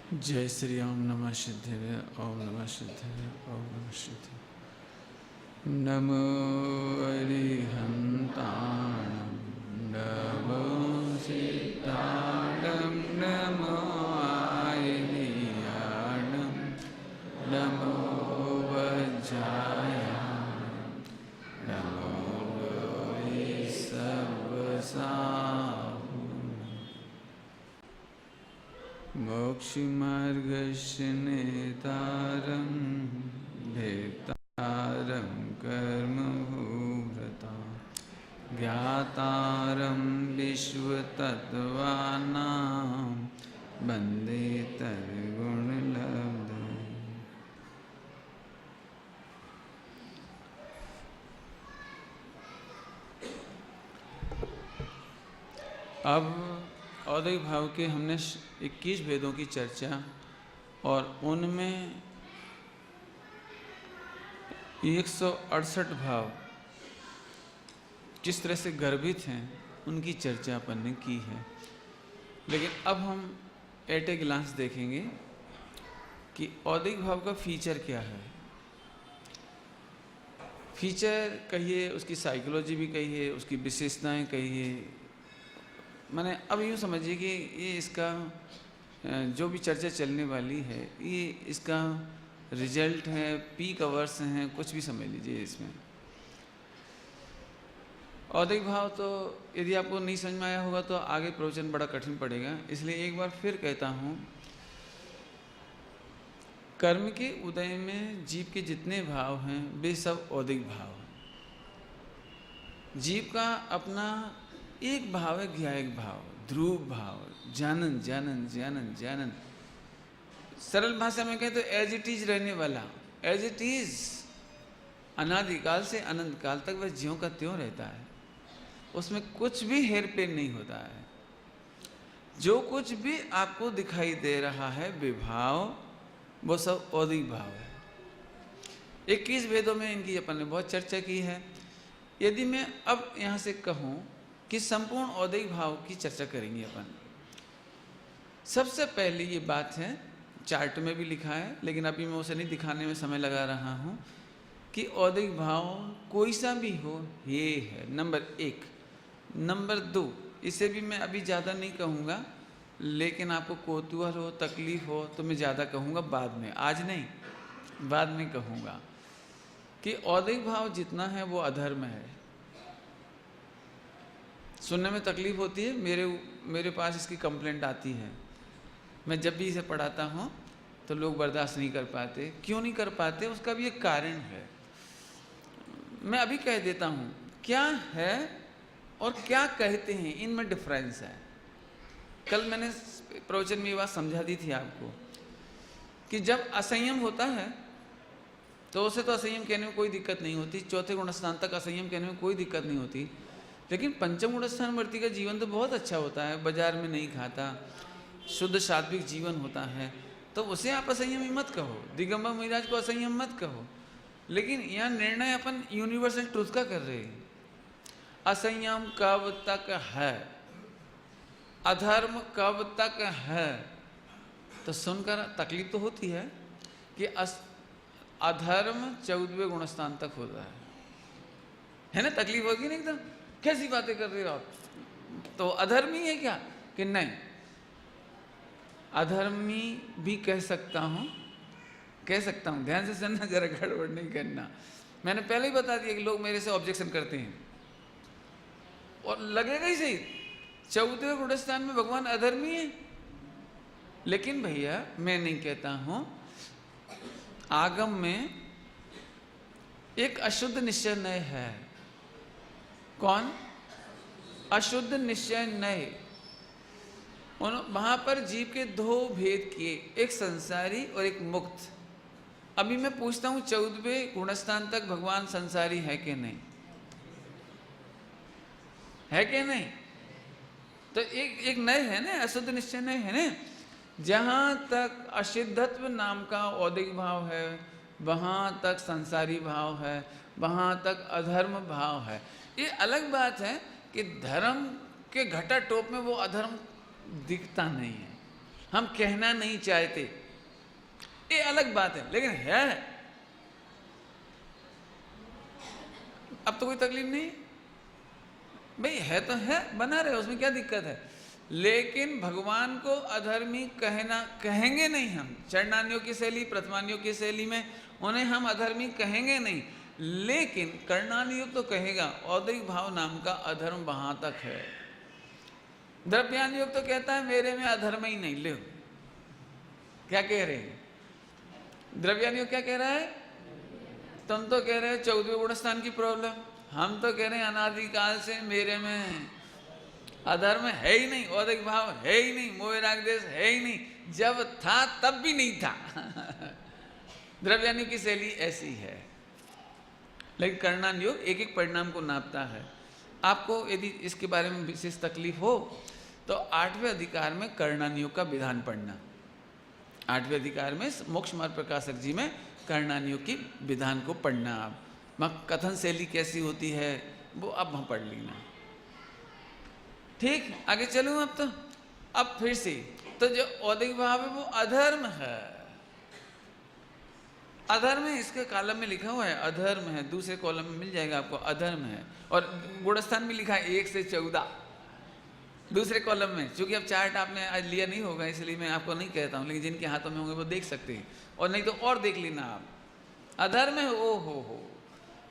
जय श्री ओम नमः सिद्धिवे ओम नमः सिद्धिवे ओम नमः सिद्धिवे। नमो अरिहन्ताणं नमो सिद्धाणं नमो आयनीयाणं नमो वज्रायाणं नमो लोये सर्वसाहुनं। मोक्षमार्गस्य नेतारं भेतारं कर्मभूभृतां ज्ञातारं विश्वतत्त्वानां वन्दे तद्गुणलब्धम्। अब औदिक भाव के हमने 21 भेदों की चर्चा और उनमें 168 भाव किस तरह से गर्भित हैं उनकी चर्चा अपन ने की है। लेकिन अब हम एट ए ग्लांस देखेंगे कि औदिक भाव का फीचर क्या है। फीचर कहिए, उसकी साइकोलॉजी भी कहिए, उसकी विशेषताएं कहिए। मैंने अब यूँ समझिए कि ये इसका जो भी चर्चा चलने वाली है ये इसका रिजल्ट है, पीक आवर्स हैं, कुछ भी समझ लीजिए इसमें। औदिक भाव तो यदि आपको नहीं समझ में आया होगा तो आगे प्रवचन बड़ा कठिन पड़ेगा, इसलिए एक बार फिर कहता हूँ। कर्म के उदय में जीव के जितने भाव हैं वे सब औदिक भाव हैं। जीव का अपना एक भाव है, ज्ञायक भाव, ध्रुव भाव, जानन जानन जानन जानन। सरल भाषा में कहें तो एज इट इज रहने वाला, एज इट इज अनादिकाल से अनंत काल तक वह ज्यों का त्यों रहता है, उसमें कुछ भी हेर फेर नहीं होता है। जो कुछ भी आपको दिखाई दे रहा है विभाव, वो सब औदिक भाव है। 21 वेदों में इनकी अपन ने बहुत चर्चा की है। यदि मैं अब यहाँ से कहूँ कि संपूर्ण औदिक भाव की चर्चा करेंगे अपन, सबसे पहले ये बात है, चार्ट में भी लिखा है लेकिन अभी मैं उसे नहीं दिखाने में समय लगा रहा हूँ, कि औदिक भाव कोई सा भी हो ये है नंबर 1। नंबर 2, इसे भी मैं अभी ज़्यादा नहीं कहूँगा, लेकिन आपको कौतूहल हो, तकलीफ हो तो मैं ज़्यादा कहूँगा बाद में, आज नहीं बाद में कहूँगा कि औदिक भाव जितना है वो अधर्म है। सुनने में तकलीफ होती है, मेरे पास इसकी कंप्लेंट आती है। मैं जब भी इसे पढ़ाता हूँ तो लोग बर्दाश्त नहीं कर पाते। क्यों नहीं कर पाते, उसका भी एक कारण है। मैं अभी कह देता हूँ क्या है और क्या कहते हैं, इनमें डिफरेंस है। कल मैंने प्रवचन में ये बात समझा दी थी आपको कि जब असंयम होता है तो उसे तो असंयम कहने में कोई दिक्कत नहीं होती, चौथे गुणस्थान तक असंयम कहने में कोई दिक्कत नहीं होती। लेकिन पंचम गुणस्थान वर्ती का जीवन तो बहुत अच्छा होता है, बाजार में नहीं खाता, शुद्ध सात्विक जीवन होता है, तो उसे आप असंयमी मत कहो, दिगंबर महाराज को असंयम मत कहो। लेकिन यहाँ निर्णय अपन यूनिवर्सल ट्रूथ का कर रहे हैं। असंयम कब तक है, अधर्म कब तक है, तो सुनकर तकलीफ तो होती है कि अधर्म 14वें गुणस्थान तक होता है ना। तकलीफ होगी ना, एकदम कैसी बातें कर रहे हो आप, तो अधर्मी है क्या कि नहीं। अधर्मी भी कह सकता हूँ, ध्यान से सुनना, जरा गड़बड़ नहीं करना। मैंने पहले ही बता दिया कि लोग मेरे से ऑब्जेक्शन करते हैं और लगेगा ही सही, 14वें गुणस्थान में भगवान अधर्मी है। लेकिन भैया मैं नहीं कहता हूँ, आगम में एक अशुद्ध निश्चय नय है। कौन? अशुद्ध निश्चय नय। वहां पर जीव के 2 भेद किए, एक संसारी और एक मुक्त। अभी मैं पूछता हूं 14वें गुणस्थान तक भगवान संसारी है कि नहीं, है कि नहीं? तो एक नय है ना, अशुद्ध निश्चय नय है ना। जहां तक असिद्धत्व नाम का औदिक भाव है वहां तक संसारी भाव है, वहां तक अधर्म भाव है। ये अलग बात है कि धर्म के घटा टोप में वो अधर्म दिखता नहीं है। हम कहना नहीं चाहते, ये अलग बात है, लेकिन है। अब तो कोई तकलीफ नहीं भाई, है तो है, बना रहे, उसमें क्या दिक्कत है। लेकिन भगवान को अधर्मी कहना, कहेंगे नहीं हम। चरणान्यों की शैली, प्रथमान्यों की शैली में उन्हें हम अधर्मी कहेंगे नहीं, लेकिन कर्णानुयोग तो कहेगा। औदयिक भाव नाम का अधर्म वहां तक है। द्रव्यानुयोग तो कहता है मेरे में अधर्म ही नहीं। ले क्या कह रहे हैं? द्रव्यानुयोग क्या कह रहा है? तुम तो कह रहे हो 14वें गुणस्थान की प्रॉब्लम, हम तो कह रहे हैं अनादिकाल से मेरे में अधर्म है ही नहीं, औदयिक भाव है ही नहीं, मोह राग देश है ही नहीं, जब था तब भी नहीं था। द्रव्यानुयोग की शैली ऐसी है। लेकिन कर्णानुयोग एक एक परिणाम को नापता है। आपको यदि इसके बारे में विशेष तकलीफ हो तो 8वें अधिकार में कर्णानुयोग का विधान पढ़ना। 8वें अधिकार में मोक्ष मार्ग प्रकाशक जी में कर्णानुयोग की विधान को पढ़ना। आप कथन शैली कैसी होती है वो अब वहाँ पढ़ लेना। ठीक, आगे चलूँ अब तो। अब फिर से तो जो औदयिक भाव है वो अधर्म है। अधर्म है, इसके कॉलम में लिखा हुआ है अधर्म है, दूसरे कॉलम में मिल जाएगा आपको अधर्म है। और गुणस्थान में लिखा है 1 से 14 दूसरे कॉलम में। चूंकि अब चार्ट आपने आज लिया नहीं होगा इसलिए मैं आपको नहीं कहता हूँ, लेकिन जिनके हाथों में होंगे वो देख सकते हैं, और नहीं तो और देख लेना आप। अधर्म है, ओ हो,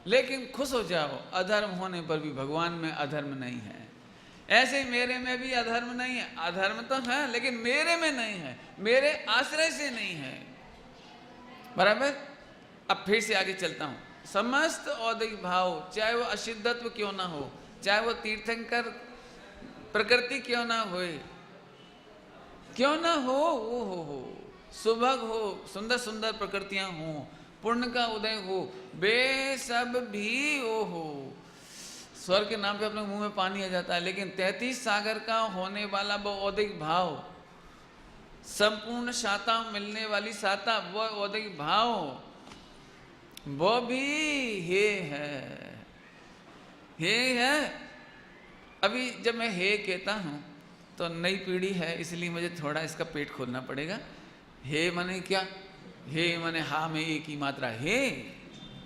लेकिन खुश हो जाओ, अधर्म होने पर भी भगवान में अधर्म नहीं है। ऐसे मेरे में भी अधर्म नहीं है। अधर्म तो है लेकिन मेरे में नहीं है, मेरे आश्रय से नहीं है। बराबर। अब फिर से आगे चलता हूं। समस्त औदयिक भाव, चाहे वो असिद्धत्व क्यों ना हो, चाहे वो तीर्थंकर प्रकृति क्यों ना होए, क्यों ना हो, हो सुभग हो, सुंदर सुंदर प्रकृतियां हो, पुण्य का उदय हो, वे सब भी ओ हो। स्वर्ग के नाम पे अपने मुंह में पानी आ जाता है, लेकिन 33 सागर का होने वाला वो औदयिक भाव, संपूर्ण शाता मिलने वाली साता, वो औदयिक भाव, वो भी हे है। अभी जब मैं हे कहता हूं तो नई पीढ़ी है इसलिए मुझे थोड़ा इसका पेट खोलना पड़ेगा। हे माने क्या? हे माने हा में एक ही मात्रा हे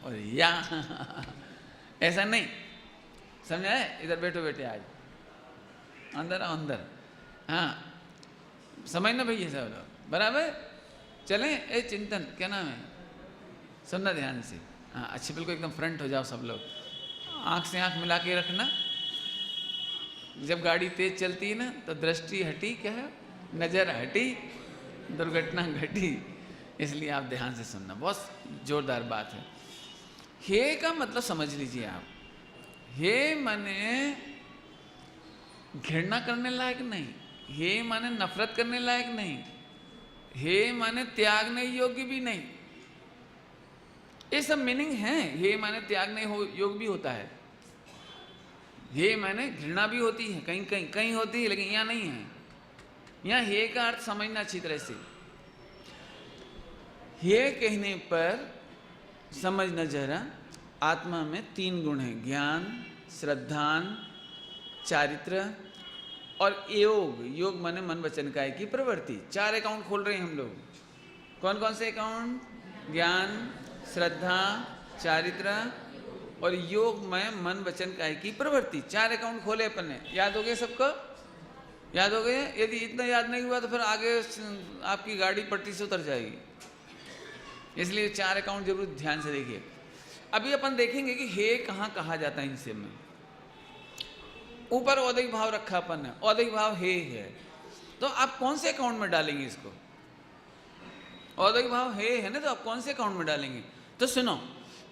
और या, ऐसा नहीं, समझा है? इधर बैठो बेटे, आज अंदर आओ अंदर। हाँ समझना भैया सब लोग, बराबर चलें। ए चिंतन क्या नाम है, सुनना ध्यान से। हाँ अच्छे, बिल्कुल एकदम फ्रंट हो जाओ सब लोग, आंख से आंख मिला के रखना। जब गाड़ी तेज चलती है ना तो दृष्टि हटी, क्या है, नजर हटी, दुर्घटना घटी, इसलिए आप ध्यान से सुनना, बहुत जोरदार बात है। हे का मतलब समझ लीजिए आप। हे माने घृणा करने लायक नहीं, हे माने नफरत करने लायक नहीं, हे माने त्यागने योग्य भी नहीं। ये सब मीनिंग है। हे माने त्यागने योग्य भी होता है, हे माने घृणा भी होती है, कहीं कहीं कहीं होती है, लेकिन यहाँ नहीं है। यहाँ हे का अर्थ समझना अच्छी तरह से। हे कहने पर समझना जरा, आत्मा में 3 गुण हैं, ज्ञान, श्रद्धान, चारित्र और योग। योग माने मन वचन काया की प्रवृत्ति। 4 अकाउंट खोल रहे हैं हम लोग। कौन कौन से अकाउंट? ज्ञान, श्रद्धा, चारित्र और योग में मन वचन काया की प्रवृत्ति। 4 अकाउंट खोले अपन ने। याद हो गए सबको? याद हो गए? यदि इतना याद नहीं हुआ तो फिर आगे आपकी गाड़ी पट्टी से उतर जाएगी, इसलिए 4 अकाउंट जरूर ध्यान से देखिए। अभी अपन देखेंगे कि हे कहाँ कहा जाता है इनसे में। ऊपर औदयिक भाव रखा अपन ने, औदयिक भाव हे है, तो आप कौन से अकाउंट में डालेंगे इसको? औदयिक भाव हे है ना, तो आप कौन से अकाउंट में डालेंगे? तो सुनो,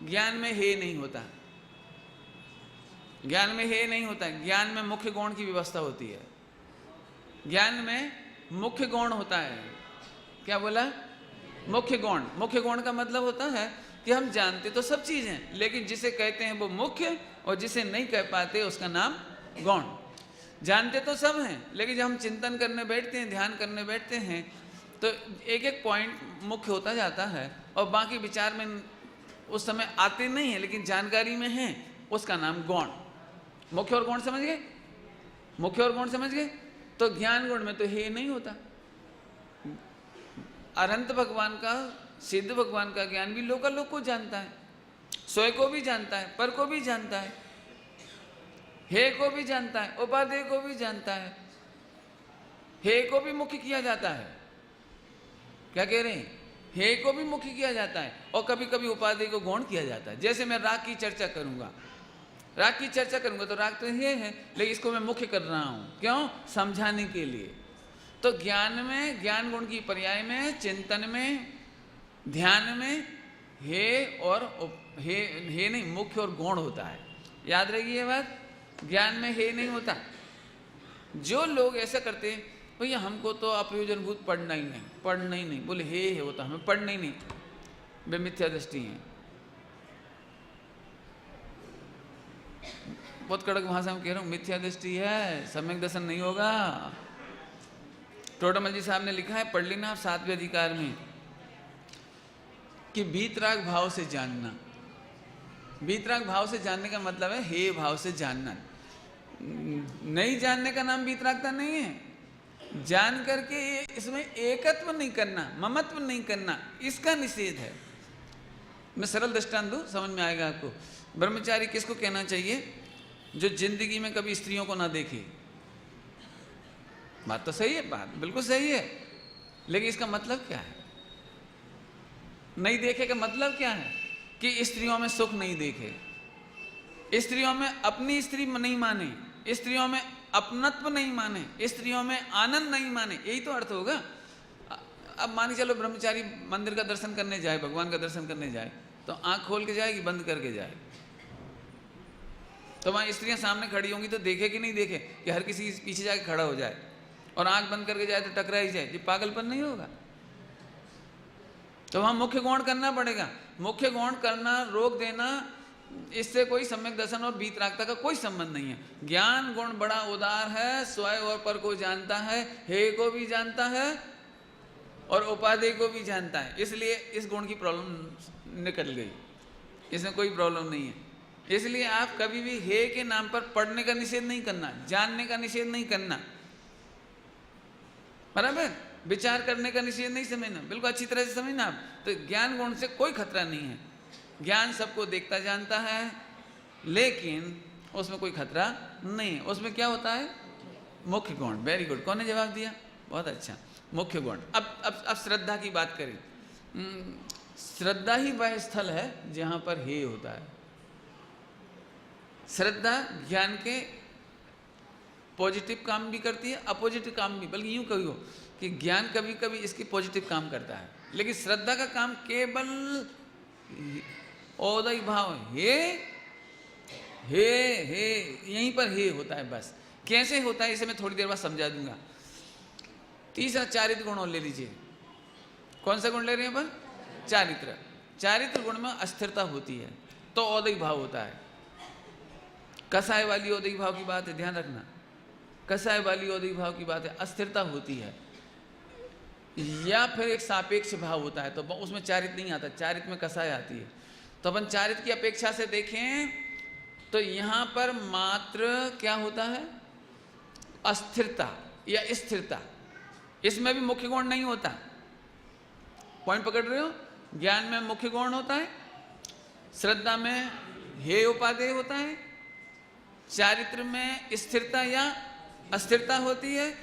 ज्ञान में हे नहीं होता, ज्ञान में हे नहीं होता। ज्ञान में मुख्य गौण की व्यवस्था होती है। ज्ञान में मुख्य गौण होता है। क्या बोला? मुख्य गौण। मुख्य गौण का मतलब होता है कि हम जानते तो सब चीज़ हैं, लेकिन जिसे कहते हैं वो मुख्य, और जिसे नहीं कह पाते उसका नाम गौण। जानते तो सब हैं, लेकिन जब हम चिंतन करने बैठते हैं, ध्यान करने बैठते हैं, तो एक एक पॉइंट मुख्य होता जाता है और बाकी विचार में उस समय आते नहीं है, लेकिन जानकारी में है, उसका नाम गौण। मुख्य और गौण समझ गए? मुख्य और गौण समझ गए? तो ज्ञान गुण में तो हे नहीं होता। अनंत भगवान का, सिद्ध भगवान का ज्ञान भी लोकालोक को जानता है, स्वयं को भी जानता है, पर को भी जानता है, हे को भी जानता है, उपादेय को भी जानता है। हे को भी मुख्य किया जाता है। क्या कह रहे हैं? हे को भी मुख्य किया जाता है और कभी कभी उपादेय को गौण किया जाता है। जैसे मैं राग की चर्चा करूंगा, राग की चर्चा करूंगा तो राग तो हे है, लेकिन इसको मैं मुख्य कर रहा हूं। क्यों? समझाने के लिए। तो ज्ञान में, ज्ञान गुण की पर्याय में, चिंतन में, ध्यान में हे और हे नहीं, मुख्य और गौण होता है। याद रखिए ये बात, ज्ञान में हे नहीं होता। जो लोग ऐसा करते हैं, भैया हमको तो अप्रयोजनभूत पढ़ना ही नहीं, बोले हे होता, हमें पढ़ना ही नहीं, वे मिथ्या दृष्टि है। बहुत कड़क भाषा में कह रहा हूं, मिथ्या दृष्टि है, सम्यक दर्शन नहीं होगा। टोडामल जी साहब ने लिखा है, पढ़ लेना आप 7वें अधिकार में, कि वीतराग भाव से जानना। वीतराग भाव से जानने का मतलब है हे भाव से जानना। नहीं जानने का नाम वीतरागता नहीं है। जान करके इसमें एकत्व नहीं करना, ममत्व नहीं करना, इसका निषेध है। मैं सरल दृष्टांत दूं, समझ में आएगा आपको। ब्रह्मचारी किसको कहना चाहिए? जो जिंदगी में कभी स्त्रियों को ना देखे। बात तो सही है, बात बिल्कुल सही है, लेकिन इसका मतलब क्या है? नहीं देखे का मतलब क्या है? कि स्त्रियों में सुख नहीं देखे, स्त्रियों में अपनी स्त्री नहीं माने, स्त्रियों में अपनत्व नहीं माने, स्त्रियों में आनंद नहीं माने, यही तो अर्थ होगा। अब मान के चलो ब्रह्मचारी मंदिर का दर्शन करने जाए, भगवान का दर्शन करने जाए, तो आंख खोल के जाए कि बंद करके जाए? तो वहां स्त्रियां सामने खड़ी होंगी तो देखे कि नहीं देखे, कि हर किसी पीछे जाके खड़ा हो जाए और आंख बंद करके जाए तो टकरा ही जाए? ये पागलपन नहीं होगा? तो वहां मुख्य गौण करना पड़ेगा। मुख्य गौण करना, रोक देना, इससे कोई सम्यक दर्शन और वीतरागता का कोई संबंध नहीं है। ज्ञान गुण बड़ा उदार है, स्वयं और पर को जानता है, हे को भी जानता है और उपादेय को भी जानता है। इसलिए इस गुण की प्रॉब्लम निकल गई, इसमें कोई प्रॉब्लम नहीं है। इसलिए आप कभी भी हे के नाम पर पढ़ने का निषेध नहीं करना, जानने का निषेध नहीं करना, बराबर? विचार करने का निषेध नहीं समझना, बिल्कुल अच्छी तरह से समझना आप। तो ज्ञान गुण से कोई खतरा नहीं है। ज्ञान सबको देखता जानता है, लेकिन उसमें कोई खतरा नहीं है। उसमें क्या होता है? मुख्य गुण। वेरी गुड, कौन ने जवाब दिया? बहुत अच्छा, मुख्य गुण। अब श्रद्धा की बात करें। श्रद्धा ही वह स्थल है जहां पर हे होता है। श्रद्धा ज्ञान के पॉजिटिव काम भी करती है, अपोजिटिव काम भी। बल्कि यूं कहियो कि ज्ञान कभी कभी इसकी पॉजिटिव काम करता है, लेकिन श्रद्धा का काम केवल औदय भाव, हे यहीं पर हे होता है बस। कैसे होता है इसे मैं थोड़ी देर बाद समझा दूंगा। तीसरा चारित्र गुण और ले लीजिए। कौन सा गुण ले रहे हैं अपन? चारित्र। चारित्र गुण में अस्थिरता होती है तो औदय भाव होता है। कसाय वाली औदय भाव की बात है, ध्यान रखना। कसाय वाली औदय भाव की बात है, अस्थिरता होती है। या फिर एक सापेक्ष भाव होता है तो उसमें चारित्र नहीं आता, चारित्र में कसाय आती है। तो अपन चारित्र की अपेक्षा से देखें तो यहां पर मात्र क्या होता है? अस्थिरता या स्थिरता। इसमें भी मुख्य गुण नहीं होता। पॉइंट पकड़ रहे हो? ज्ञान में मुख्य गुण होता है, श्रद्धा में हे उपादेय होता है, चारित्र में स्थिरता या अस्थिरता होती है।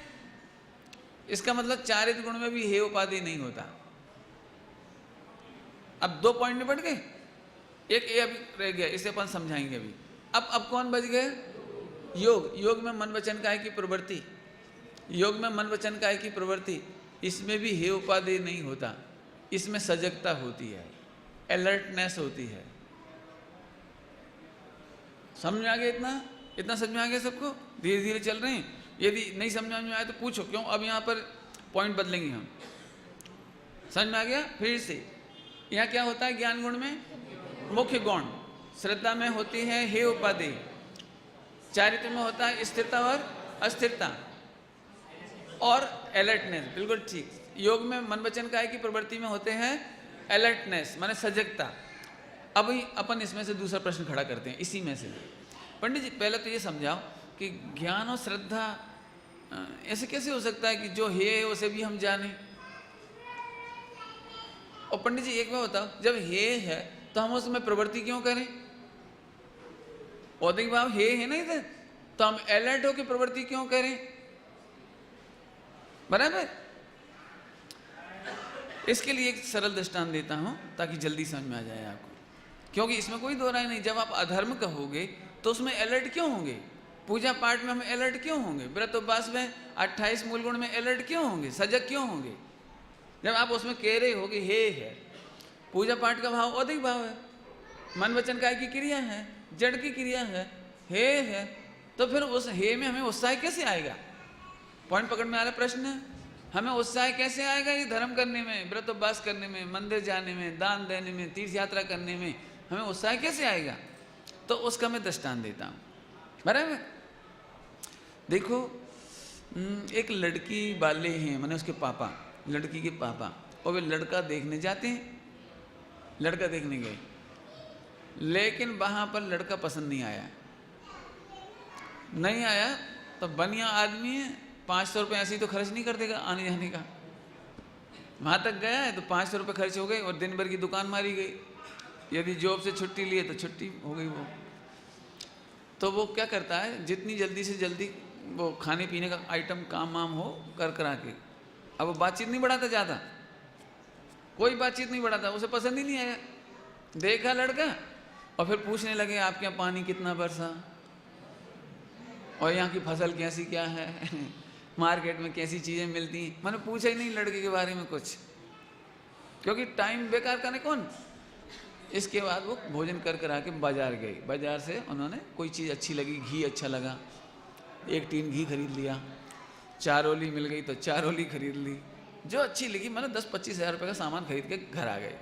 इसका मतलब चारित्र गुण में भी हे उपादेय नहीं होता। अब 2 पॉइंट निपट गए, एक ए अभी रह गया, इसे अपन समझाएंगे अभी। अब कौन बच गए? योग। योग में मन वचन काया की प्रवृत्ति, योग में मन वचन काया की प्रवृत्ति, इसमें भी हे उपादेय नहीं होता। इसमें सजगता होती है, अलर्टनेस होती है। समझ में आ गया? इतना समझ में आ गया सबको? धीरे धीरे चल रहे हैं। यदि नहीं समझ में आया तो पूछो, क्यों? अब यहाँ पर पॉइंट बदलेंगे हम। समझ में आ गया? फिर से यहाँ क्या होता है? ज्ञान गुण में मुख्य गुण, श्रद्धा में होती है हे उपादेय, चारित्र में होता है स्थिरता और अस्थिरता और अलर्टनेस। बिल्कुल ठीक। योग में मन वचन काया की प्रवृत्ति में होते हैं अलर्टनेस, माने सजगता। अब अपन इसमें से दूसरा प्रश्न खड़ा करते हैं इसी में से। पंडित जी पहले तो ये समझाओ कि ज्ञान और श्रद्धा ऐसे कैसे हो सकता है कि जो है उसे भी हम जाने? और पंडित जी एक बार बताओ, जब हे है तो हम उसमें प्रवृत्ति क्यों करें? औदिक भाव हे है ना इधर, तो हम अलर्ट होकर प्रवृत्ति क्यों करें? बराबर। इसके लिए एक सरल दृष्टांत देता हूं ताकि जल्दी समझ में आ जाए आपको, क्योंकि इसमें कोई दो राय नहीं। जब आप अधर्म कहोगे तो उसमें अलर्ट क्यों होंगे? पूजा पाठ में हम अलर्ट क्यों होंगे? व्रत उपवास में 28 मूल गुण में अलर्ट क्यों होंगे? सजग क्यों होंगे? जब आप उसमें कह रहे हो कि हे है, पूजा पाठ का भाव अधिक भाव है, मन वचन काय की क्रिया है, जड़ की क्रिया है, तो फिर उस हे में हमें उत्साह कैसे आएगा? पॉइंट पकड़ में आ रहा प्रश्न है। हमें उत्साह कैसे आएगा ये धर्म करने में, व्रत उपवास करने में, मंदिर जाने में, दान देने में, तीर्थ यात्रा करने में हमें उत्साह कैसे आएगा? तो उसका मैं दृष्टांत देता हूँ। बराबर। देखो, एक लड़की वाले हैं, मैंने उसके पापा, लड़की के पापा, और वे लड़का देखने जाते हैं। लड़का देखने गए, लेकिन वहाँ पर लड़का पसंद नहीं आया तो बनिया आदमी है, 500 रुपये ऐसे ही तो खर्च नहीं कर देगा आने जाने का। वहाँ तक गया है तो 500 रुपये खर्च हो गए और दिन भर की दुकान मारी गई। यदि जॉब से छुट्टी लिए तो छुट्टी हो गई वो। तो वो क्या करता है, जितनी जल्दी से जल्दी वो खाने पीने का आइटम काम वाम हो कर करा के, अब वो बातचीत नहीं बढ़ाता ज़्यादा, कोई बातचीत नहीं बढ़ाता, उसे पसंद ही नहीं आया। देखा लड़का और फिर पूछने लगे आपके यहाँ पानी कितना बरसा, और यहाँ की फसल कैसी क्या है, मार्केट में कैसी चीज़ें मिलती हैं। मैंने पूछा ही नहीं लड़के के बारे में कुछ, क्योंकि टाइम बेकार करने कौन। इसके बाद वो भोजन कर कर आके बाजार गई। बाजार से उन्होंने कोई चीज़ अच्छी लगी, घी अच्छा लगा, 1 टीन घी खरीद लिया। चारोली मिल गई तो चारोली खरीद ली, जो अच्छी लगी। मैंने 10-25 हज़ार रुपये का सामान खरीद के घर आ गए।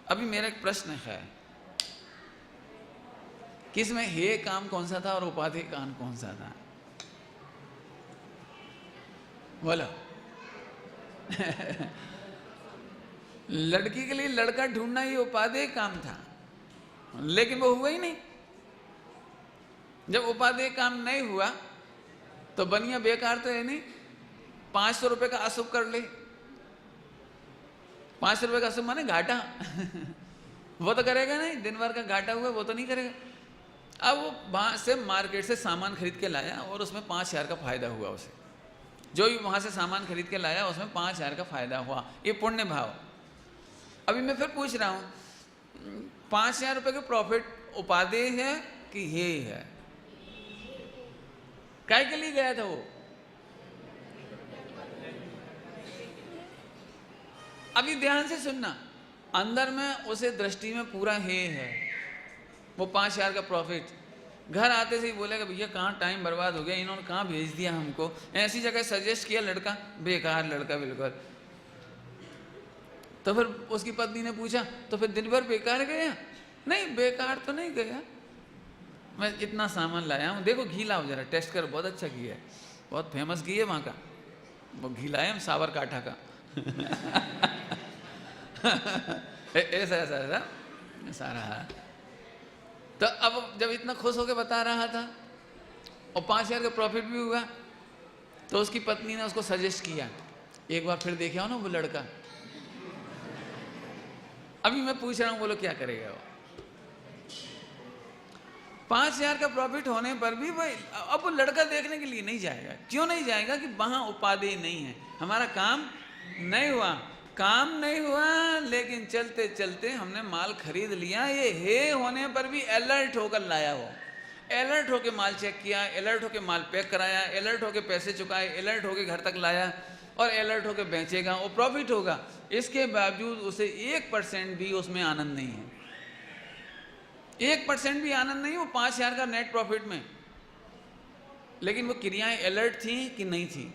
अभी मेरा एक प्रश्न है, किसमें हे काम कौन सा था और उपाधि काम कौन सा था? बोलो। लड़की के लिए लड़का ढूंढना ये उपादेय काम था, लेकिन वो हुआ ही नहीं। जब उपादेय काम नहीं हुआ तो बनिया बेकार तो है नहीं। 500 रुपये का अशुभ कर ले, 500 रुपये का अशुभ माने घाटा। वो तो करेगा नहीं, दिन भर का घाटा हुआ वो तो नहीं करेगा। अब वो वहाँ से मार्केट से सामान खरीद के लाया और उसमें 5,000 का फायदा हुआ उसे। जो भी वहाँ से सामान खरीद के लाया उसमें 5,000 का फायदा हुआ, ये पुण्य भाव। अभी मैं फिर पूछ रहा हूँ, 5,000 रुपये के प्रॉफिट उपादेय है कि ये है? काय के लिए गया था वो? अभी ध्यान से सुनना, अंदर में उसे दृष्टि में पूरा हे है, वो 5,000 का प्रॉफिट। घर आते से ही बोलेगा भैया कहाँ टाइम बर्बाद हो गया, इन्होंने कहाँ भेज दिया हमको, ऐसी जगह सजेस्ट किया, लड़का बेकार लड़का बिल्कुल। तो फिर उसकी पत्नी ने पूछा तो फिर दिन भर बेकार गया? नहीं, बेकार तो नहीं गया, मैं इतना सामान लाया हूँ, देखो घी लाओ जरा टेस्ट कर, बहुत अच्छा घी है, बहुत फेमस घी है वहाँ का, वो घी लाए हम साबरकाठा का। ऐसा ऐसा ऐसा सारा। तो अब जब इतना खुश होकर बता रहा था और 5,000 का प्रॉफिट भी हुआ, तो उसकी पत्नी ने उसको सजेस्ट किया एक बार फिर देखे हो ना वो लड़का। अभी मैं पूछ रहा हूँ, बोलो क्या करेगा वो? 5,000 का प्रॉफिट होने पर भी भाई अब वो लड़का देखने के लिए नहीं जाएगा। क्यों नहीं जाएगा? कि वहां उपादेय नहीं है, हमारा काम नहीं हुआ। काम नहीं हुआ लेकिन चलते चलते हमने माल खरीद लिया, ये हे होने पर भी अलर्ट होकर लाया वो, अलर्ट होकर माल चेक किया, अलर्ट होकर माल पैक कराया, अलर्ट होकर पैसे चुकाए, अलर्ट होकर घर तक लाया और अलर्ट होकर बेचेगा और प्रॉफिट होगा। इसके बावजूद उसे 1% भी उसमें आनंद नहीं है, 1% भी आनंद नहीं वो 5,000 का नेट प्रॉफिट में। लेकिन वो क्रियाएं अलर्ट थी कि नहीं थी?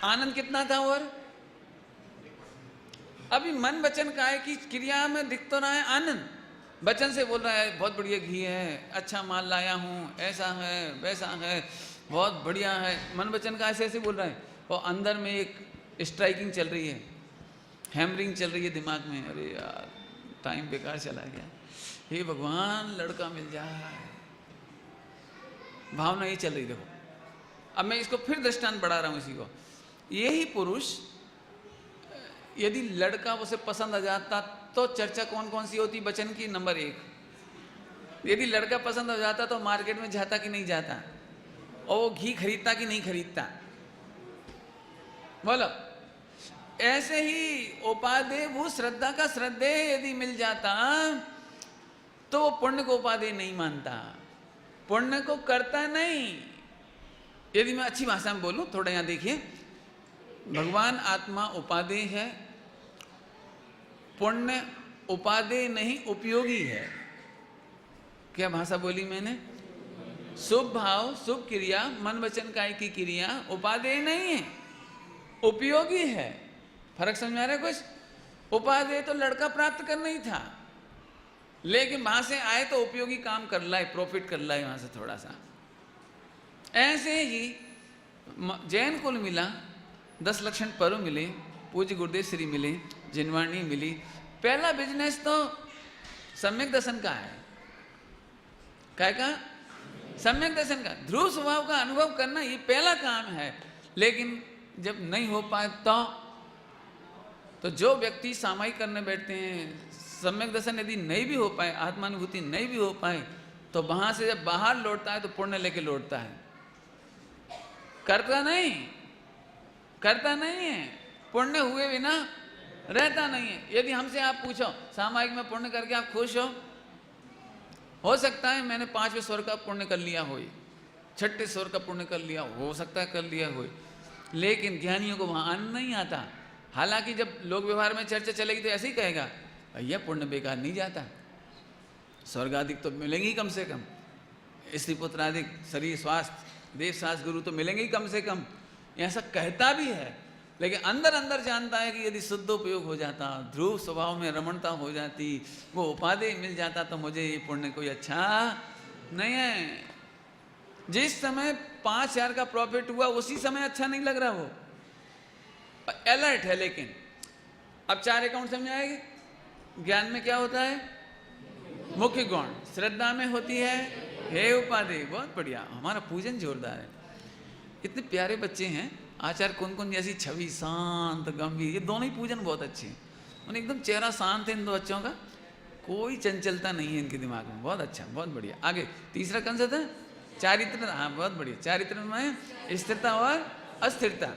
आनंद कितना था? और अभी मन वचन काय की क्रिया में दिख तो रहा है आनंद, वचन से बोल रहा है बहुत बढ़िया घी है, अच्छा माल लाया हूँ, ऐसा है वैसा है, बहुत बढ़िया है। मन वचन का ऐसे ऐसे बोल रहा है और अंदर में एक स्ट्राइकिंग चल रही है, हैमरिंग चल रही है दिमाग में, अरे यार टाइम बेकार चला गया, हे भगवान लड़का मिल जाए, भावना ये चल रही। देखो अब मैं इसको फिर दृष्टांत बढ़ा रहा हूँ इसी को। यही पुरुष यदि लड़का उसे पसंद आ जाता तो चर्चा कौन कौन सी होती वचन की? नंबर 1, यदि लड़का पसंद आ जाता तो मार्केट में जाता कि नहीं जाता, और वो घी खरीदता कि नहीं खरीदता? बोलो। ऐसे ही उपादेय वो श्रद्धा का श्रद्धेय यदि मिल जाता तो वो पुण्य को उपादेय नहीं मानता, पुण्य को करता नहीं। यदि मैं अच्छी भाषा में बोलूं, थोड़ा यहां देखिए, भगवान आत्मा उपादेय है, पुण्य उपादेय नहीं उपयोगी है। क्या भाषा बोली मैंने? शुभ भाव, शुभ क्रिया, मन वचन काया की क्रिया उपादेय नहीं है, उपयोगी है। फर्क समझ में आ रहा है कुछ? उपादेय तो लड़का प्राप्त करना ही था, लेकिन वहां से आए तो उपयोगी काम कर लाए, प्रॉफिट कर लाए वहां से थोड़ा सा। ऐसे ही जैन कुल मिला, 10 लक्षण परु मिले, पूज्य गुरुदेव श्री मिले, जिनवाणी मिली। पहला बिजनेस तो सम्यक दर्शन का है। क्या का? सम्यक दर्शन का, ध्रुव स्वभाव का अनुभव करना, ये पहला काम है। लेकिन जब नहीं हो पाए तो जो व्यक्ति सामायिक करने बैठते हैं, सम्यक दर्शन यदि नहीं भी हो पाए, आत्मानुभूति नहीं भी हो पाए, तो वहां से जब बाहर लौटता है तो पुण्य लेके लौटता है, करता नहीं है। पुण्य हुए बिना रहता नहीं है। यदि हमसे आप पूछो सामायिक में पुण्य करके आप खुश हो सकता है मैंने 5वें स्वर का पुण्य कर लिया हो, 6ठे स्वर का पुण्य कर लिया हो सकता है, कर लिया हो, लेकिन ज्ञानियों को वहां आनंद नहीं आता। हालांकि जब लोक व्यवहार में चर्चा चलेगी तो ऐसे ही कहेगा, भैया पुण्य बेकार नहीं जाता, स्वर्ग आदि तो मिलेंगे ही कम से कम, स्त्री पुत्र आदि, शरीर स्वास्थ्य, देव शास्त्र गुरु तो मिलेंगे ही कम से कम, ऐसा कहता भी है। लेकिन अंदर अंदर जानता है कि यदि शुद्ध उपयोग हो जाता, ध्रुव स्वभाव में रमणता हो जाती, वो उपादेय मिल जाता, तो मुझे ये पुण्य कोई अच्छा नहीं है। जिस समय 5,000 का प्रॉफिट हुआ उसी समय अच्छा नहीं लग रहा, वो अलर्ट है। लेकिन अब 4 अकाउंट समझ आएगी। ज्ञान में क्या होता है? मुख्य गुण। श्रद्धा में होती है हे उपादेय। बहुत बढ़िया, हमारा पूजन जोरदार है। इतने प्यारे बच्चे हैं, आचार्य कुन जैसी छवि, शांत गंभीर, ये दोनों ही पूजन बहुत अच्छे हैं। उन्हें एकदम चेहरा शांत है इन दो बच्चों का, कोई चंचलता नहीं है इनके दिमाग में। बहुत अच्छा, बहुत बढ़िया। आगे तीसरा कंसेप्ट है चारित्र। हाँ बहुत बढ़िया। चारित्र में स्थिरता और अस्थिरता,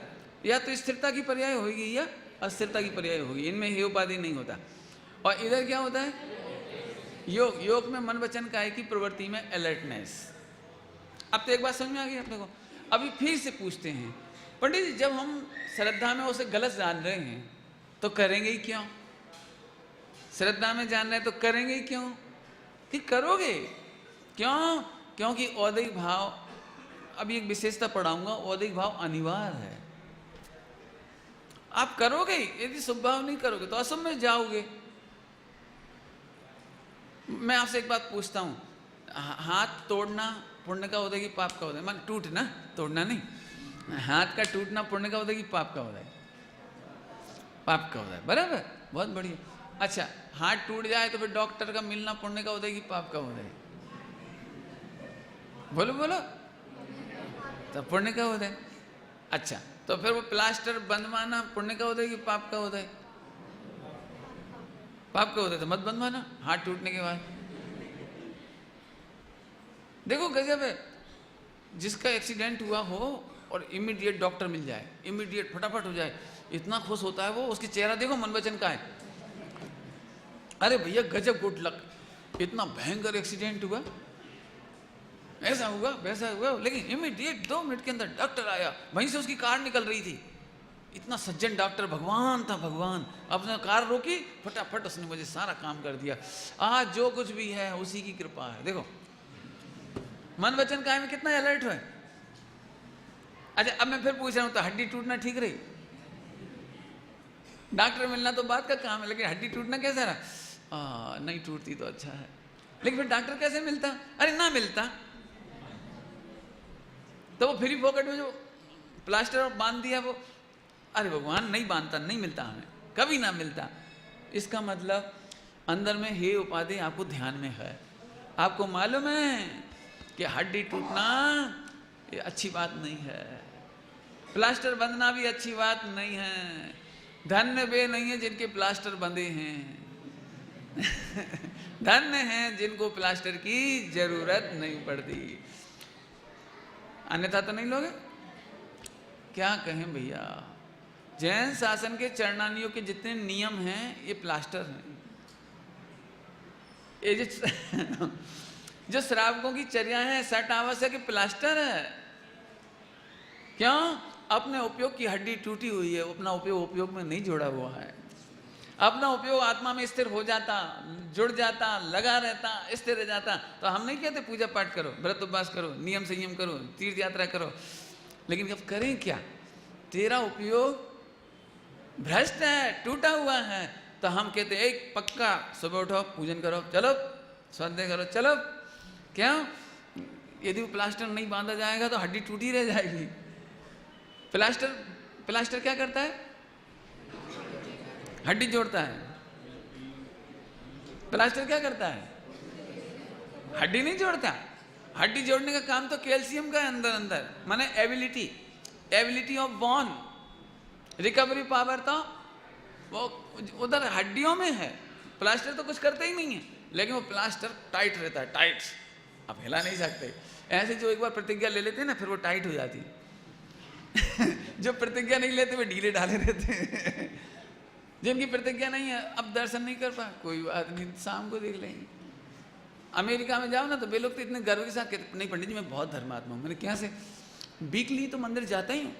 या तो स्थिरता की पर्याय होगी या अस्थिरता की पर्याय होगी, इनमें हे उपाधि नहीं होता। और इधर क्या होता है? योग। योग में मन वचन काया की प्रवृत्ति में अलर्टनेस। अब तो एक बात समझ में आ गई अपने को। अभी फिर से पूछते हैं, पंडित जी जब हम श्रद्धा में उसे गलत जान रहे हैं तो करेंगे ही क्यों? श्रद्धा में जान रहे हैं तो करेंगे ही क्यों? कि करोगे क्यों? क्योंकि औदैहिक भाव, अभी एक विशेषता पढ़ाऊंगा, औदैहिक भाव अनिवार्य है। आप करोगे, यदि शुभ भाव नहीं करोगे तो अशुभ में जाओगे। मैं आपसे एक बात पूछता हूं, हाथ तोड़ना पुण्य का उदय की पाप का उदय? मान टूटना, तोड़ना नहीं, हाथ का टूटना पुण्य का उदय की पाप का उदय? पाप का उदय, बराबर, बहुत बढ़िया। अच्छा, हाथ टूट जाए तो फिर डॉक्टर का मिलना पुण्य का उदय की पाप का उदय? बोलो बोलो, तो पुण्य का उदय। अच्छा, तो फिर वो प्लास्टर बंधवाना पुण्य का उदय की पाप का उदय? पाप का उदय, तो मत बंधवाना हाथ टूटने के बाद। देखो गजब है, जिसका एक्सीडेंट हुआ हो और इमीडिएट डॉक्टर मिल जाए, इमीडिएट फटाफट हो जाए, इतना खुश होता है वो। उसकी चेहरा देखो, मन वचन का है, अरे भैया गजब, गुड लक, इतना भयंकर एक्सीडेंट हुआ, ऐसा हुआ वैसा हुआ, लेकिन इमीडिएट 2 मिनट के अंदर डॉक्टर आया, वहीं से उसकी कार निकल रही थी। इतना सज्जन डॉक्टर, भगवान था, भगवान। अपने कार रोकी, फटाफट उसने मुझे सारा काम कर दिया। आज जो कुछ भी है उसी की कृपा है। देखो मन वचन काया में कितना अलर्ट है। अच्छा, अब मैं फिर पूछ रहा हूं, तो हड्डी टूटना ठीक रही? डॉक्टर मिलना तो बात का काम है, लेकिन हड्डी टूटना कैसा रहा? नहीं टूटती तो अच्छा है, लेकिन फिर डॉक्टर कैसे मिलता? अरे ना मिलता तो वो फ्री पॉकेट में जो प्लास्टर बांध दिया वो, अरे भगवान नहीं बांधता, नहीं मिलता, हमें कभी ना मिलता। इसका मतलब अंदर में हे उपाधि आपको ध्यान में है। आपको मालूम है कि हड्डी टूटना ये अच्छी बात नहीं है, प्लास्टर बंधना भी अच्छी बात नहीं है। धन्य वे नहीं है जिनके प्लास्टर बंधे हैं। धन्य हैं जिनको प्लास्टर की जरूरत नहीं पड़ती। अन्यथा तो नहीं लोगे। क्या कहें भैया, जैन शासन के चरणानियों के जितने नियम हैं ये प्लास्टर हैं। ये जो श्रावकों की चर्या है सठ आवश्यक प्लास्टर है। क्यों? अपने उपयोग की हड्डी टूटी हुई है, अपना उपयोग में नहीं जोड़ा हुआ है। अपना उपयोग आत्मा में स्थिर हो जाता, जुड़ जाता, लगा रहता, स्थिर रह जाता, तो हम नहीं कहते पूजा पाठ करो, व्रत उपवास करो, नियम संयम करो, तीर्थ यात्रा करो। लेकिन अब करें क्या? तेरा उपयोग भ्रष्ट है, टूटा हुआ है, तो हम कहते एक पक्का सुबह उठो, पूजन करो, चलो स्वाध्याय करो, चलो। क्यों? यदि वो प्लास्टर नहीं बांधा जाएगा तो हड्डी टूटी रह जाएगी। प्लास्टर क्या करता है? हड्डी जोड़ता है। प्लास्टर क्या करता है? हड्डी नहीं जोड़ता। हड्डी जोड़ने का काम तो कैल्शियम का है अंदर अंदर, माने ability of bone, recovery power तो वो उधर हड्डियों में है। प्लास्टर तो कुछ करता ही नहीं है, लेकिन वो प्लास्टर टाइट रहता है, टाइट, आप हिला नहीं सकते। ऐसे जो एक बार प्रतिज्ञा ले लेते हैं ना, फिर वो टाइट हो जाती है। जो प्रतिज्ञा नहीं लेते वे ढीले ढाले रहते हैं। जिनकी प्रतिज्ञा नहीं है, अब दर्शन नहीं कर पा, कोई बात नहीं, शाम को देख लेंगे। अमेरिका में जाओ ना तो वे लोग तो इतने गर्व के साथ कहते, नहीं पंडित जी मैं बहुत धर्मात्मा हूँ। मैंने क्या से? वीकली तो मंदिर जाता ही हूँ।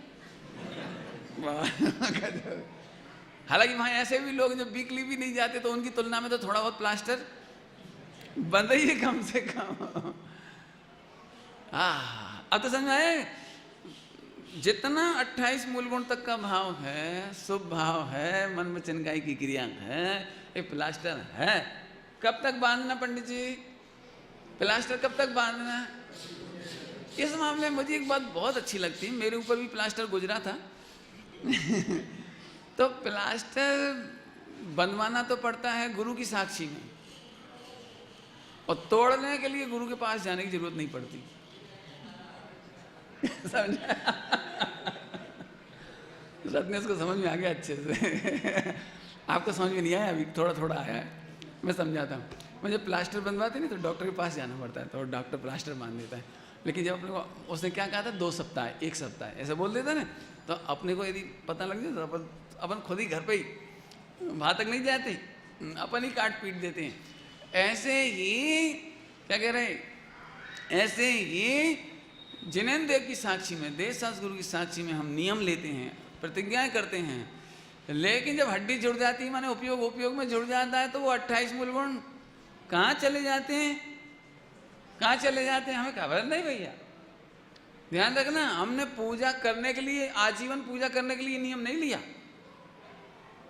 हालांकि वहाँ ऐसे भी लोग जो वीकली भी नहीं जाते, तो उनकी तुलना में तो थोड़ा बहुत प्लास्टर बंद ही है कम से कम। अब तो समझ आए, जितना 28 मूल गुण तक का भाव है, शुभ भाव है, मन वचन काया की क्रिया है, ये प्लास्टर है। कब तक बांधना पंडित जी? प्लास्टर कब तक बांधना? इस मामले में मुझे एक बात बहुत अच्छी लगती है, मेरे ऊपर भी प्लास्टर गुजरा था। तो प्लास्टर बंधवाना तो पड़ता है गुरु की साक्षी में, और तोड़ने के लिए गुरु के पास जाने की जरूरत नहीं पड़ती। समझा? रत्नेश को समझ में आ गया अच्छे से। आपको समझ में नहीं आया, अभी थोड़ा थोड़ा आया है, मैं समझाता हूँ। मुझे प्लास्टर बनवाते नहीं तो डॉक्टर के पास जाना पड़ता है, तो डॉक्टर प्लास्टर बांध देता है। लेकिन जब अपने को उसने क्या कहा था, 2 सप्ताह 1 सप्ताह ऐसा बोल देता ना, तो अपने को यदि पता लग जाए तो अपन खुद ही घर पे ही, वहाँ तक नहीं जाते, अपन ही काट पीट देते हैं। ऐसे ही क्या कह रहे हैं, ऐसे ही जिनेन्द्र देव की साक्षी में, देश शास्त्र गुरु की साक्षी में हम नियम लेते हैं, प्रतिज्ञाएं करते हैं, लेकिन जब हड्डी जुड़ जाती है, माने उपयोग में जुड़ जाता है, तो वो 28 मूल गुण कहाँ चले जाते हैं? कहाँ चले जाते हैं हमें खबर नहीं भैया। ध्यान रखना, हमने पूजा करने के लिए, आजीवन पूजा करने के लिए नियम नहीं लिया।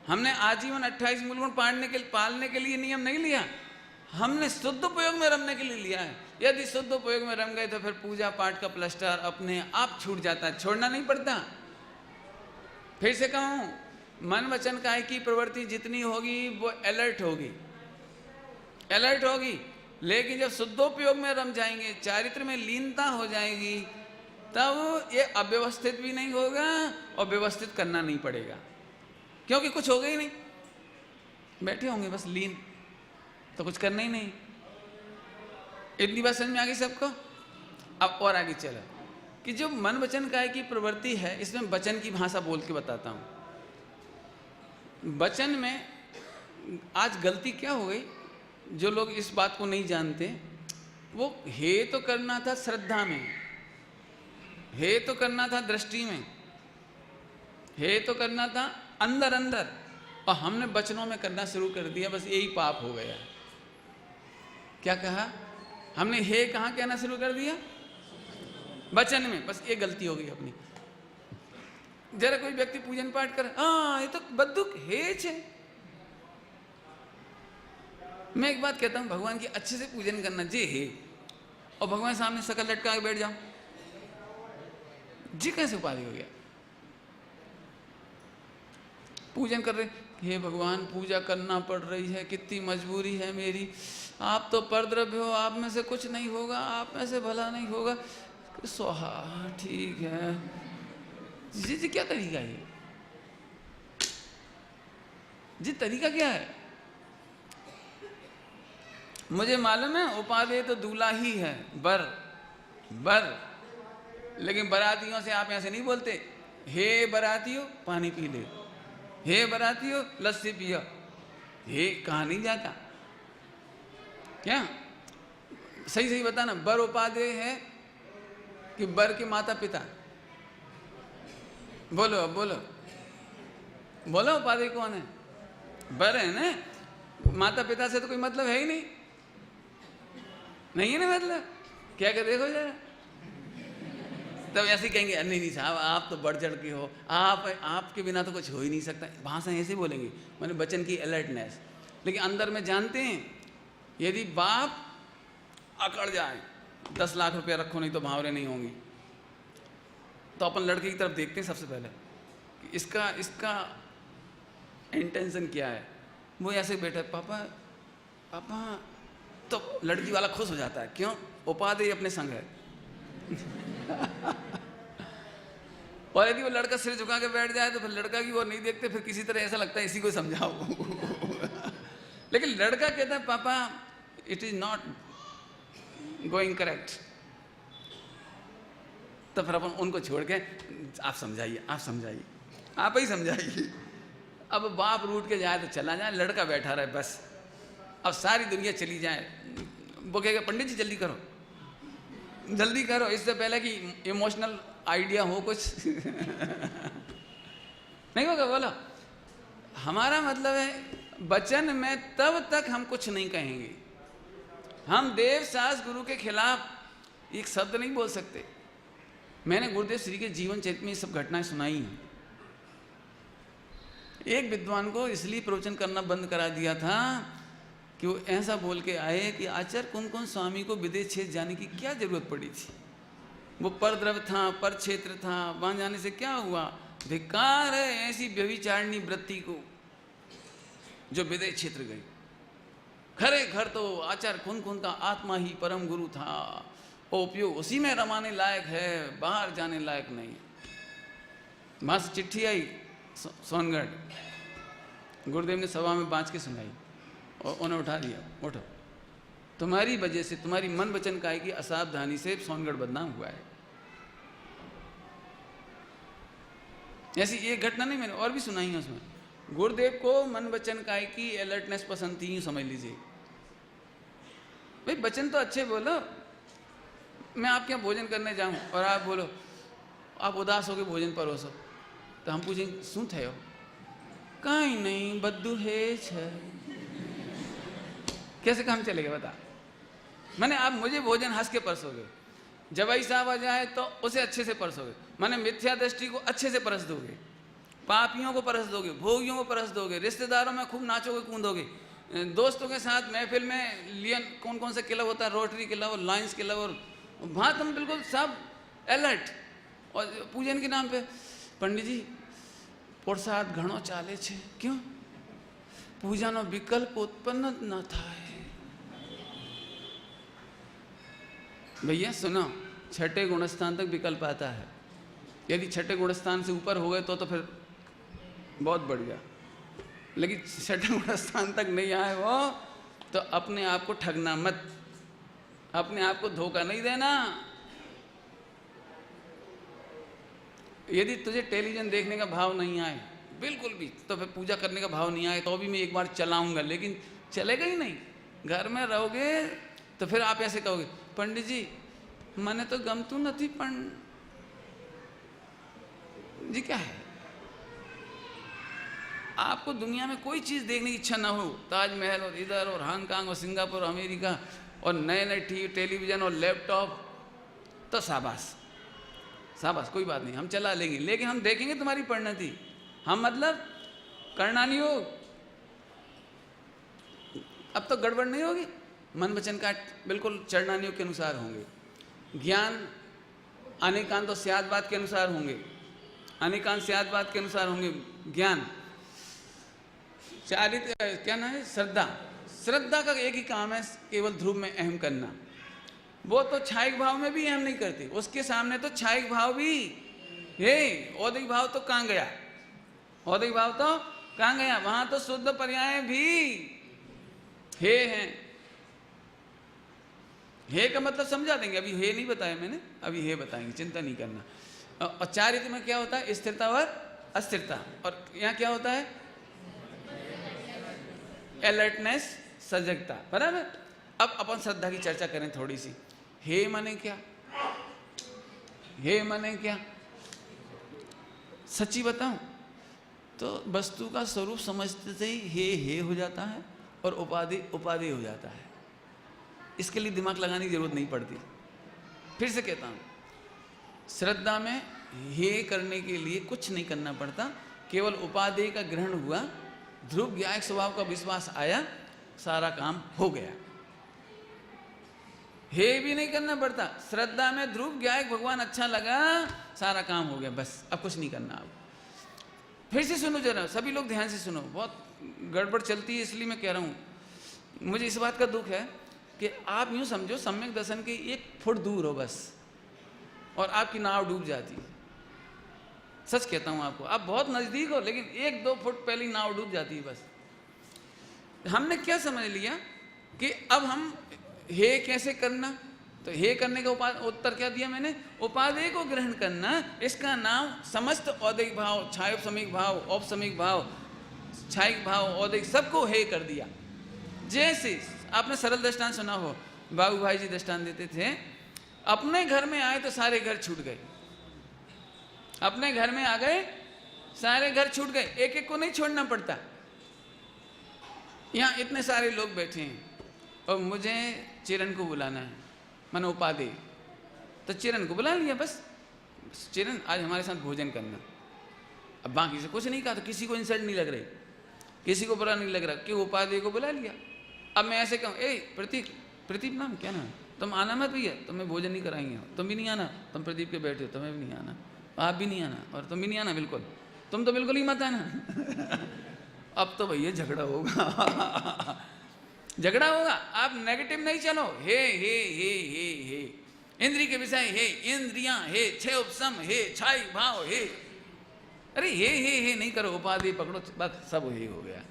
हमने आजीवन 28 मूल गुण पालने के लिए नियम नहीं लिया। हमने शुद्ध उपयोग में रमने के लिए लिया है। यदि शुद्ध उपयोग में रम गए तो फिर पूजा पाठ का प्लास्टर अपने आप छूट जाता है, छोड़ना नहीं पड़ता। फिर से कहूं, मन वचन काया की प्रवृत्ति जितनी होगी वो अलर्ट होगी। लेकिन जब शुद्धोपयोग में रम जाएंगे, चारित्र में लीनता हो जाएगी, तब ये अव्यवस्थित भी नहीं होगा और व्यवस्थित करना नहीं पड़ेगा, क्योंकि कुछ होगा ही नहीं, बैठे होंगे बस लीन, तो कुछ करना ही नहीं। इतनी बात समझ में आ गई सबको? अब और आगे चला कि जो मन वचन काया की प्रवृत्ति है, इसमें वचन की भाषा बोल के बताता हूं। वचन में आज गलती क्या हो गई, जो लोग इस बात को नहीं जानते, वो हे तो करना था श्रद्धा में, हे तो करना था दृष्टि में, हे तो करना था अंदर अंदर, और हमने वचनों में करना शुरू कर दिया, बस यही पाप हो गया। क्या कहा हमने? हे कहाँ कहना शुरू कर दिया? वचन में, बस ये गलती हो गई अपनी। जरा कोई व्यक्ति पूजन पाठ कर, हाँ ये तो बद्दुक हे छे। मैं एक बात कहता हूं, भगवान की अच्छे से पूजन करना जे हे, और भगवान सामने शकल लटका के बैठ जाओ, जी कैसे उपाधि हो गया? पूजन कर रहे, हे भगवान पूजा करना पड़ रही है, कितनी मजबूरी है मेरी, आप तो परद्रव्य हो, आप में से कुछ नहीं होगा, आप में से भला नहीं होगा, स्वाहा, ठीक है जी, क्या तरीका है? जी तरीका क्या है? मुझे मालूम है उपादेय तो दूल्हा ही है, बर, लेकिन बरातियों से आप ऐसे नहीं बोलते, हे बरातियों पानी पी ले, हे बरातियों लस्सी पिया, हे कहा नहीं जाता क्या? सही सही बताना, बर उपादेय है कि बर के माता पिता? बोलो अब बोलो, बोलो उपादेय कौन है? बर है ना, माता पिता से तो कोई मतलब है ही नहीं, नहीं है ना मतलब, क्या कर देखो जरा, तब ऐसे ही कहेंगे नहीं नहीं साहब आप तो बढ़ चढ़ के हो, आपके बिना तो कुछ हो ही नहीं सकता, भाषा ऐसे बोलेंगे, मैंने बच्चन की अलर्टनेस। लेकिन अंदर में जानते हैं यदि बाप अकड़ जाए 10 लाख रुपया रखो नहीं तो भावरे नहीं होंगी, तो अपन लड़के की तरफ देखते हैं सबसे पहले कि इसका इंटेंशन क्या है। वो ऐसे बैठा पापा पापा, तो लड़की वाला खुश हो जाता है, क्यों? उपादेय अपने संग है। और यदि वो लड़का सिर झुका के बैठ जाए तो फिर लड़का की वो नहीं देखते, फिर किसी तरह ऐसा लगता है इसी को समझाओ। लेकिन लड़का कहता है पापा it is not going correct, तो फिर अपन उनको छोड़ के आप समझाइए, आप ही समझाइए। अब बाप रूठ के जाए तो चला जाए, लड़का बैठा रहे बस, अब सारी दुनिया चली जाए, वो कहेगा पंडित जी जल्दी करो जल्दी करो, इससे पहले कि इमोशनल आइडिया हो कुछ। नहीं होगा। बोलो, हमारा मतलब है वचन में तब तक हम कुछ नहीं कहेंगे, हम देव सास गुरु के खिलाफ एक शब्द नहीं बोल सकते। मैंने गुरुदेव श्री के जीवन चरित्र में ये सब घटनाएं सुनाई हैं। एक विद्वान को इसलिए प्रवचन करना बंद करा दिया था कि वो ऐसा बोल के आए कि आचार्य कौन स्वामी को विदेश क्षेत्र जाने की क्या जरूरत पड़ी थी, वो परद्रव्य था, पर क्षेत्र था, वहां जाने से क्या हुआ, धिक्कार है ऐसी व्यभिचारिणी वृत्ति को जो विदेश क्षेत्र गई। खरे घर तो आचार्य कौन का आत्मा ही परम गुरु था, वो उपयोग उसी में रमाने लायक है, बाहर जाने लायक नहीं। मस्त चिट्ठी आई सोनगढ़, गुरुदेव ने सभा में बांच के सुनाई और उन्हें उठा दिया, उठो, तुम्हारी वजह से, तुम्हारी मन वचन काय की असावधानी से सोनगढ़ बदनाम हुआ है। ऐसी एक घटना नहीं, मैंने और भी सुनाई है। उसमें गुरुदेव को मन वचन काय की अलर्टनेस पसंद थी, समझ लीजिए। भाई वचन तो अच्छे बोलो, मैं आपके यहाँ भोजन करने जाऊं और आप बोलो आप उदास होके भोजन परोसो, तो हम पूछेंगे शू थयो? कहीं नहीं, बद्दू है कैसे काम चलेगा बता? मैंने आप मुझे भोजन हंस के परसोगे, जवाई साहब आ जाए तो उसे अच्छे से परसोगे, मैंने मिथ्या दृष्टि को अच्छे से परस दोगे, पापियों को परस दोगे, भोगियों को परस दोगे, रिश्तेदारों में खूब नाचोगे कूदोगे, दोस्तों के साथ महफिल में लियन कौन से क्लब होता है, रोटरी क्लब और लायंस क्लब, और वहाँ तुम बिल्कुल सब अलर्ट। और पूजन के नाम पे पंडित जी प्रसाद घणो चाले छे, क्यों? पूजानो विकल्प उत्पन्न न था। भैया सुनो, छठे गुणस्थान तक विकल्प आता है, यदि छठे गुणस्थान से ऊपर हो गए तो फिर बहुत बढ़िया, लेकिन छठे गुणस्थान तक नहीं आए हो तो अपने आप को ठगना मत, अपने आप को धोखा नहीं देना। यदि तुझे टेलीविजन देखने का भाव नहीं आए बिल्कुल भी, तो फिर पूजा करने का भाव नहीं आए तो भी मैं एक बार चलाऊंगा, लेकिन चलेगा ही नहीं। घर में रहोगे तो फिर आप ऐसे कहोगे पंडित जी मैंने तो गमतू नहीं, पण जी क्या है, आपको दुनिया में कोई चीज देखने की इच्छा ना हो, ताजमहल और इधर और हांगकांग और सिंगापुर अमेरिका और नए नए टेलीविजन और लैपटॉप, तो शाबाश शाबाश, कोई बात नहीं, हम चला लेंगे, लेकिन हम देखेंगे तुम्हारी परिणति। हम मतलब करना नहीं हो, अब तो गड़बड़ नहीं होगी, मन वचन का बिल्कुल चरणानियों के अनुसार होंगे, ज्ञान अनेकांत तो स्यादवाद के अनुसार होंगे, अनेकांत स्यादवाद के अनुसार होंगे ज्ञान। चारित्र क्या नाम है, श्रद्धा, श्रद्धा का एक ही काम है, केवल ध्रुव में अहम करना। वो तो छायिक भाव में भी अहम नहीं करती, उसके सामने तो छायिक भाव भी, हे औदिक भाव तो कहाँ गया, औदिक भाव तो कहाँ गया? वहां तो शुद्ध पर्याय भी हे हैं। हे का मतलब समझा देंगे, अभी हे नहीं बताया मैंने, अभी हे बताएंगे, चिंता नहीं करना। और चारित्र में क्या होता है? स्थिरता और अस्थिरता। और यहाँ क्या होता है? अलर्टनेस, सजगता, बराबर। अब अपन श्रद्धा की चर्चा करें थोड़ी सी। हे माने क्या? हे माने क्या? सच्ची बताऊं तो वस्तु का स्वरूप समझते से ही हे हो जाता है और उपाधि उपाधि हो जाता है। इसके लिए दिमाग लगाने की जरूरत नहीं पड़ती। फिर से कहता हूं, श्रद्धा में हे करने के लिए कुछ नहीं करना पड़ता, केवल उपाधि का ग्रहण हुआ, ध्रुव ज्ञायक स्वभाव का विश्वास आया, सारा काम हो गया। हे भी नहीं करना पड़ता, श्रद्धा में ध्रुव ज्ञायक भगवान अच्छा लगा, सारा काम हो गया, बस अब कुछ नहीं करना। अब फिर से सुनो जरा, सभी लोग ध्यान से सुनो, बहुत गड़बड़ चलती है इसलिए मैं कह रहा हूं। मुझे इस बात का दुख है कि आप यूं समझो सम्यक दर्शन के 1 फुट दूर हो बस, और आपकी नाव डूब जाती है। सच कहता हूं आपको, आप बहुत नजदीक हो लेकिन 1-2 फुट पहले नाव डूब जाती है बस। हमने क्या समझ लिया कि अब हम हे कैसे करना, तो हे करने का उत्तर क्या दिया मैंने? उपादेय को ग्रहण करना, इसका नाम समस्त औदिक भाव, छायोपसमिक भाव, औपसमिक भाव, छायिक भाव, औदिक, सबको हे कर दिया। जैसे आपने सरल दृष्टांत सुना हो, बाबू भाई जी दृष्टांत देते थे, अपने घर में आए तो सारे घर छूट गए, अपने घर में आ गए सारे घर छूट गए, एक एक को नहीं छोड़ना पड़ता। यहाँ इतने सारे लोग बैठे हैं और मुझे चिरन को बुलाना है, मैंने उपाधि, तो चिरन को बुला लिया बस, चिरन आज हमारे साथ भोजन करना। अब बाकी से कुछ नहीं कहा, तो किसी को इंसल्ट नहीं लग रही, किसी को बुरा नहीं लग रहा कि उपाधि को बुला लिया। अब मैं ऐसे कहूँ, ए प्रतीक, प्रदीप नाम क्या नाम, तुम आना मत भैया, तुम्हें भोजन नहीं कराएंगे, तुम भी नहीं आना, तुम प्रदीप के बैठे हो, तुम्हें भी नहीं आना, आप भी नहीं आना, और तुम भी नहीं आना बिल्कुल, तुम तो बिल्कुल ही मत आना। अब तो भैया झगड़ा होगा। झगड़ा होगा। आप नेगेटिव नहीं चलो, हे हे हे हे हे, इंद्रिय के विषय हे, इंद्रियां हे, छह उपसम हे, छाई भाव हे, अरे हे नहीं करो, उपाधि पकड़ो, बस सब हे हो गया।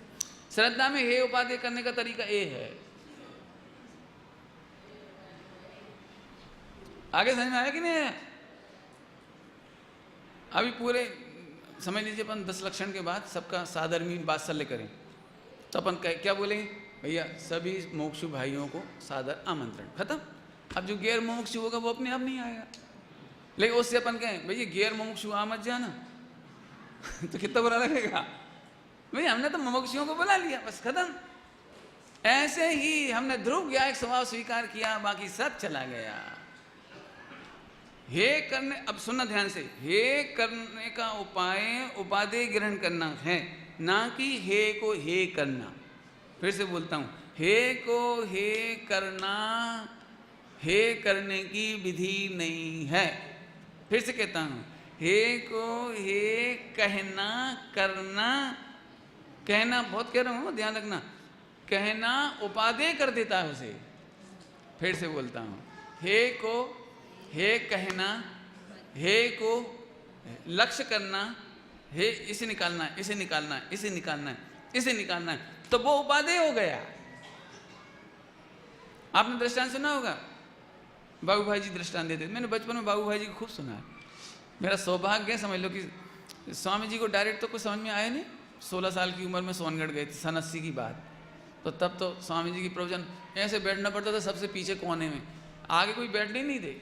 श्रद्धा में हे उपाधि करने का तरीका ए है। आगे समझ में आया कि नहीं आया? अभी पूरे समझ लीजिए, अपन 10 लक्षण के बाद सबका साधर्मी वात्सल्य करें तो अपन क्या बोलेंगे? भैया सभी मोक्षु भाइयों को सादर आमंत्रण, खत्म। अब जो गैर मोक्षु होगा वो अपने आप नहीं आएगा, लेकिन उससे अपन कहें भैया गैर मोक्षु आ मत जाना, तो कितना बुरा लगेगा? भैया हमने तो मोक्षुओं को बुला लिया, बस खत्म। ऐसे ही हमने ध्रुव ज्ञायक स्वभाव स्वीकार किया, बाकी सब चला गया। हे करने, अब सुनना ध्यान से, हे करने का उपाय उपादेय ग्रहण करना है, ना कि हे को हे करना। फिर से बोलता हूं, हे को हे करना हे करने की विधि नहीं है। फिर से कहता हूं, हे को हे कहना करना, कहना बहुत कह रहा हूं, ध्यान रखना, कहना उपादेय कर देता है उसे। फिर से बोलता हूं, हे को हे कहना, हे को लक्ष्य करना, हे इसे निकालना है, इसे निकालना है, इसे निकालना है, इसे निकालना है, तो वो उपादेय हो गया। आपने दृष्टांत सुना होगा, बाबू भाई जी दृष्टांत देते, मैंने बचपन में बाबू भाई जी को खूब सुना है। मेरा सौभाग्य है, समझ लो कि स्वामी जी को डायरेक्ट तो कुछ समझ में आया नहीं। 16 साल की उम्र में सोनगढ़ गए थे, सन 80 की बात। तो तब तो स्वामी जी की प्रवचन ऐसे बैठना पड़ता था सबसे पीछे कोने में, आगे कोई बैठने नहीं दे।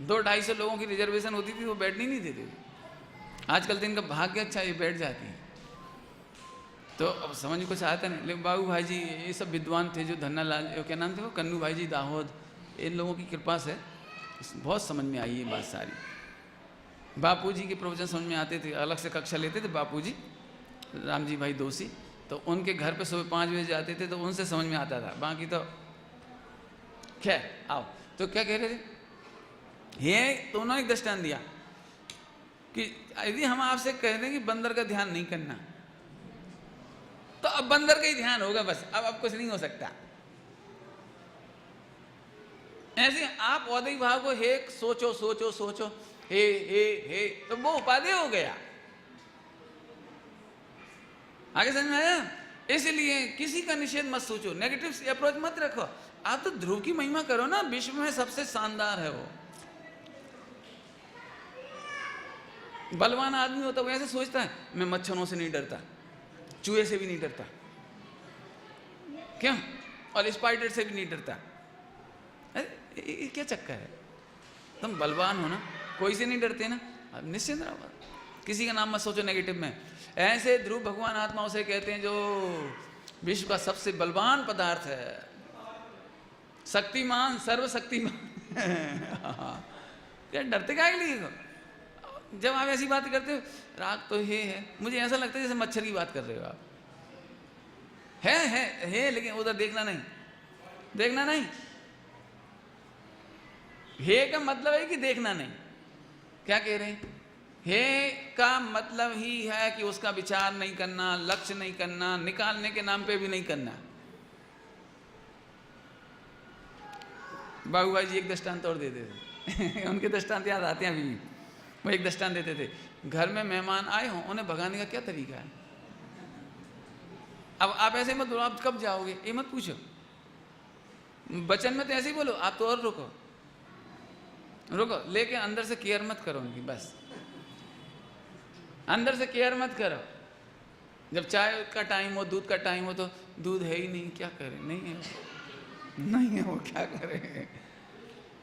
200-250 लोगों की रिजर्वेशन होती थी, वो बैठने नहीं देते। आजकल तो इनका भाग्य अच्छा, ये बैठ जाती है। तो अब समझ में कुछ आता नहीं, लेकिन बाबू भाई जी ये सब विद्वान थे, जो धन्ना लाल, क्या नाम थे वो, कन्नू भाई जी दाहोद, इन लोगों की कृपा से बहुत समझ में आई ये बात सारी। बापू जी के प्रवचन समझ में आते थे, अलग से कक्षा लेते थे बापू जी, राम जी भाई दोषी, तो उनके घर पे सुबह 5 बजे जाते थे, तो उनसे समझ में आता था, बाकी तो खैर। आओ, तो क्या कह रहे थे? ये तो उन्होंने एक दृष्टांत दिया कि यदि हम आपसे कह दें कि बंदर का ध्यान नहीं करना, तो अब बंदर का ही ध्यान होगा बस, अब कुछ नहीं हो सकता। ऐसे आप औदिक भाव को हे सोचो सोचो सोचो, हे, तो वो उपादेय हो गया। आगे समझ में आया? इसलिए किसी का निषेध मत सोचो, नेगेटिव अप्रोच मत रखो। आप तो ध्रुव की महिमा करो ना, विश्व में सबसे शानदार है वो। बलवान आदमी होता वो ऐसे सोचता है, मैं मच्छरों से नहीं डरता, चूहे से भी नहीं डरता, क्यों, और स्पाइडर से भी नहीं डरता। ये क्या चक्कर है? तुम बलवान हो ना, कोई से नहीं डरते ना, अब निश्चिंत रहो, किसी का नाम मत सोचो नेगेटिव में। ऐसे ध्रुव भगवान आत्माओं से कहते हैं जो विश्व का सबसे बलवान पदार्थ है, शक्तिमान, सर्वशक्तिमान। क्या डरते क्या लिए? जब आप ऐसी बात करते हो, राग तो ये है, मुझे ऐसा लगता है जैसे मच्छर की बात कर रहे हो आप। है लेकिन उधर देखना नहीं, देखना नहीं। हे का मतलब है कि देखना नहीं। क्या कह रहे हैं? हे का मतलब ही है कि उसका विचार नहीं करना, लक्ष्य नहीं करना, निकालने के नाम पे भी नहीं करना। बाबू भाई जी एक दृष्टांत और देते थे। उनके दृष्टांत याद आते हैं अभी भी। वो एक दृष्टांत देते थे, घर में मेहमान आए हों, उन्हें भगाने का क्या तरीका है। अब आप ऐसे मत बोलो आप कब जाओगे, ये मत पूछो। वचन में तो ऐसे ही बोलो, आप तो और रुको रुको, लेकिन अंदर से केयर मत करो उनकी, बस अंदर से केयर मत करो। जब चाय का टाइम हो, दूध का टाइम हो, तो दूध है ही नहीं, क्या करें, नहीं है, नहीं है वो, क्या करें,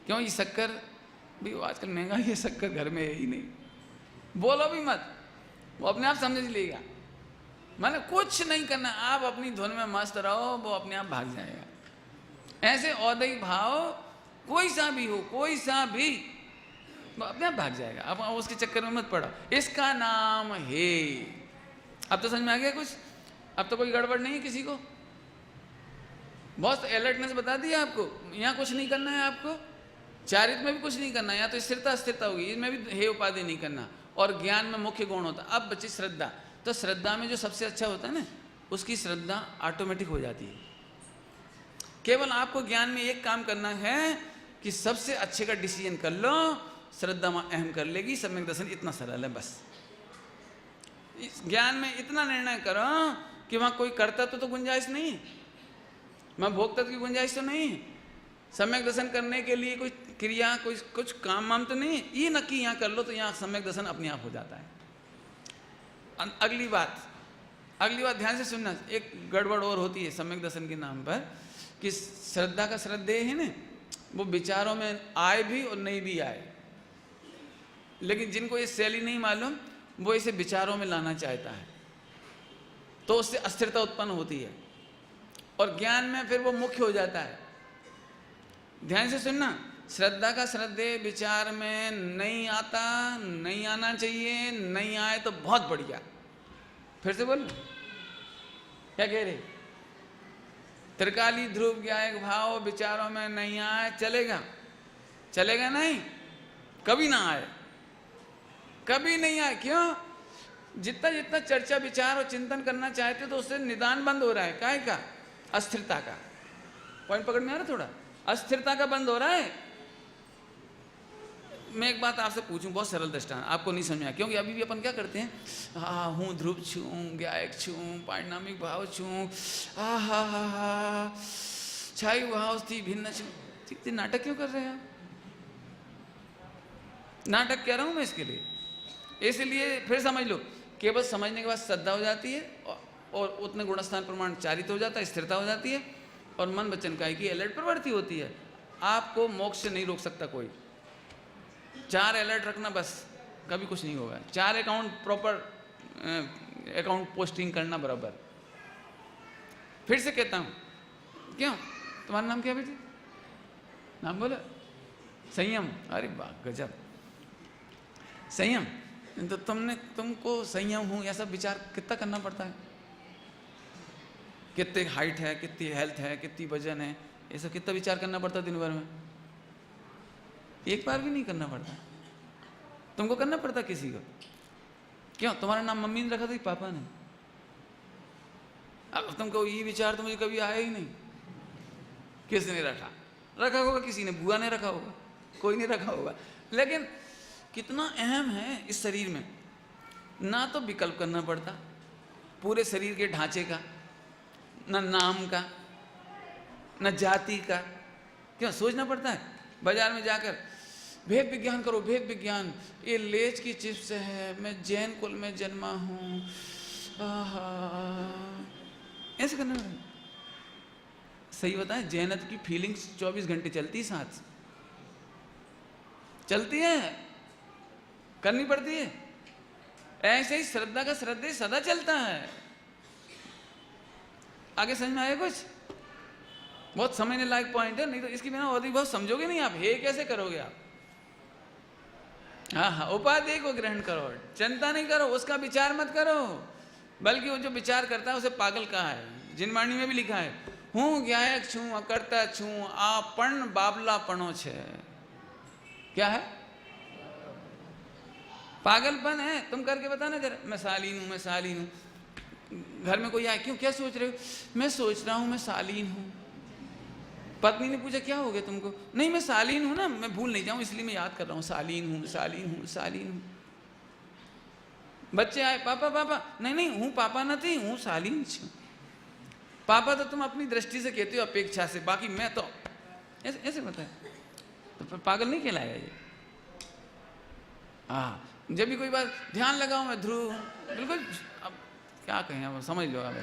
क्यों, ये शक्कर भी आजकल महंगा, ये शक्कर घर में है ही नहीं, बोलो भी मत, वो अपने आप समझ लेगा। मैंने कुछ नहीं करना, आप अपनी धुन में मस्त रहो, वो अपने आप भाग जाएगा। ऐसे औदई भाव कोई सा भी हो, कोई सा भी, वो अपने आप भाग जाएगा। अब उसके चक्कर में मत पड़ो। इसका नाम है, अब तो समझ में आ गया कुछ? अब तो कोई गड़बड़ नहीं है किसी को, बहुत अलर्टनेस बता दिया आपको। यहाँ कुछ नहीं करना है आपको, चारित्र में भी कुछ नहीं करना है, यहाँ तो स्थिरता स्थिरता होगी, इसमें भी हे उपाधि नहीं करना, और ज्ञान में मुख्य गुण होता। अब बची श्रद्धा, तो श्रद्धा में जो सबसे अच्छा होता है ना, उसकी श्रद्धा ऑटोमेटिक हो जाती है। केवल आपको ज्ञान में एक काम करना है कि सबसे अच्छे का डिसीजन कर लो, श्रद्धा अहम कर लेगी। सम्यक दर्शन इतना सरल है, बस इस ज्ञान में इतना निर्णय करो कि वहां कोई कर्तव्य तो गुंजाइश नहीं है, वहां भोक्तत्व की गुंजाइश तो नहीं है, सम्यक दर्शन करने के लिए कोई क्रिया, कोई कुछ काम वाम तो नहीं है। ये नक्की यहाँ कर लो तो यहाँ सम्यक दर्शन अपने आप हो जाता है। अगली बात ध्यान से सुनना, एक गड़बड़ और होती है सम्यक दर्शन के नाम पर, कि श्रद्धा का श्रद्धेय है ना, वो विचारों में आए भी और नहीं भी आए, लेकिन जिनको ये शैली नहीं मालूम, वो इसे विचारों में लाना चाहता है, तो उससे अस्थिरता उत्पन्न होती है, और ज्ञान में फिर वो मुख्य हो जाता है। ध्यान से सुनना, श्रद्धा का श्रद्धेय विचार में नहीं आता, नहीं आना चाहिए, नहीं आए तो बहुत बढ़िया। फिर से बोल, क्या कह रहे? त्रिकाली ध्रुव ज्ञायक भाव विचारों में नहीं आए, चलेगा? चलेगा नहीं, कभी ना आए, कभी नहीं आए। क्यों? जितना जितना चर्चा विचार और चिंतन करना चाहते तो उससे निदान बंद हो रहा है। काहे का? अस्थिरता का। पॉइंट पकड़ में आ रहा? थोड़ा अस्थिरता का बंद हो रहा है। मैं एक बात आपसे पूछूं, बहुत सरल दृष्टांत, आपको नहीं समझ में आया, क्योंकि अभी भी अपन क्या करते हैं, हाँ हूँ ध्रुव छूँ, ज्ञायक छूँ, पारिणामिक भाव छूँ, हा छाई भाव थी भिन्न छूँ। इतने नाटक क्यों कर रहे हैं आप? नाटक कह रहा हूँ मैं इसके लिए, इसलिए फिर समझ लो, केवल समझने के बाद श्रद्धा हो जाती है और उतने गुणस्थान प्रमाण चारित हो जाता है, स्थिरता हो जाती है, और मन वचन काया की अलर्ट प्रवृत्ति होती है। आपको मोक्ष से नहीं रोक सकता कोई। 4 अलर्ट रखना बस, कभी कुछ नहीं होगा। 4 अकाउंट प्रॉपर अकाउंट पोस्टिंग करना बराबर। फिर से कहता हूँ, क्यों? तुम्हारा नाम क्या बेटी? नाम बोलो। संयम। अरे वाह, गजब, संयम। तो तुमको संयम हूँ ऐसा विचार कितना करना पड़ता है? कितनी हाइट है, कितनी हेल्थ है, कितनी वजन है, ये सब कितना विचार करना पड़ता है दिन भर में? एक बार भी नहीं करना पड़ता। तुमको करना पड़ता किसी को? क्यों? तुम्हारा नाम मम्मी ने रखा था कि पापा ने? अब तुमको ये विचार तो मुझे कभी आया ही नहीं। किसने रखा? रखा होगा किसी ने, बुआ ने रखा होगा, कोई नहीं रखा होगा। लेकिन कितना अहम है इस शरीर में, ना तो विकल्प करना पड़ता, पूरे शरीर के ढांचे का, न नाम का, न जाति का। क्यों सोचना पड़ता है? बाजार में जाकर भेद विज्ञान करो, भेद विज्ञान, ये लेज की चिप्स है, मैं जैन कुल में जन्मा हूं, ऐसे करना पड़ेगा। सही बताएं, जैनत की फीलिंग्स 24 घंटे चलती है, साथ चलती है, करनी पड़ती है। ऐसे ही श्रद्धा का श्रद्धे सदा चलता है। आगे समझ में आया कुछ? बहुत समझने लायक पॉइंट है, नहीं तो इसकी बिना और भी बहुत समझोगे नहीं आप। हे कैसे करोगे आप? हाँ हाँ, उपाधि को ग्रहण करो, चिंता नहीं करो, उसका विचार मत करो। बल्कि वो जो विचार करता है उसे पागल कहा है। जिनवाणी में भी लिखा है, हूँ ज्ञायक छू अकर्ता छू आपण बाबला पणो छे। क्या है? पागलपन है। तुम करके बताना जरा, मैं शालीन हूं, मैं शालीन हूं। घर में कोई आए, क्यों क्या सोच रहे हो? मैं सोच रहा हूं मैं शालीन हूं। पत्नी ने पूछा क्या हो गया तुमको? नहीं मैं शालीन हूं ना, मैं भूल नहीं जाऊं इसलिए मैं याद कर रहा हूं, शालीन हूं, शालीन हूं, शालीन हूं। बच्चे आए, पापा पापा, नहीं नहीं हूं पापा नहीं हूं, शालीन छू। पापा तो तुम अपनी दृष्टि से कहते हो, अपेक्षा से, बाकी मैं तो ऐसे ऐसे बताए तो पागल नहीं कहलाएगा ये। हाँ, जब भी कोई बात, ध्यान लगाओ मैं ध्रुव हूँ, बिल्कुल। अब क्या कहें, अब समझ लो। अब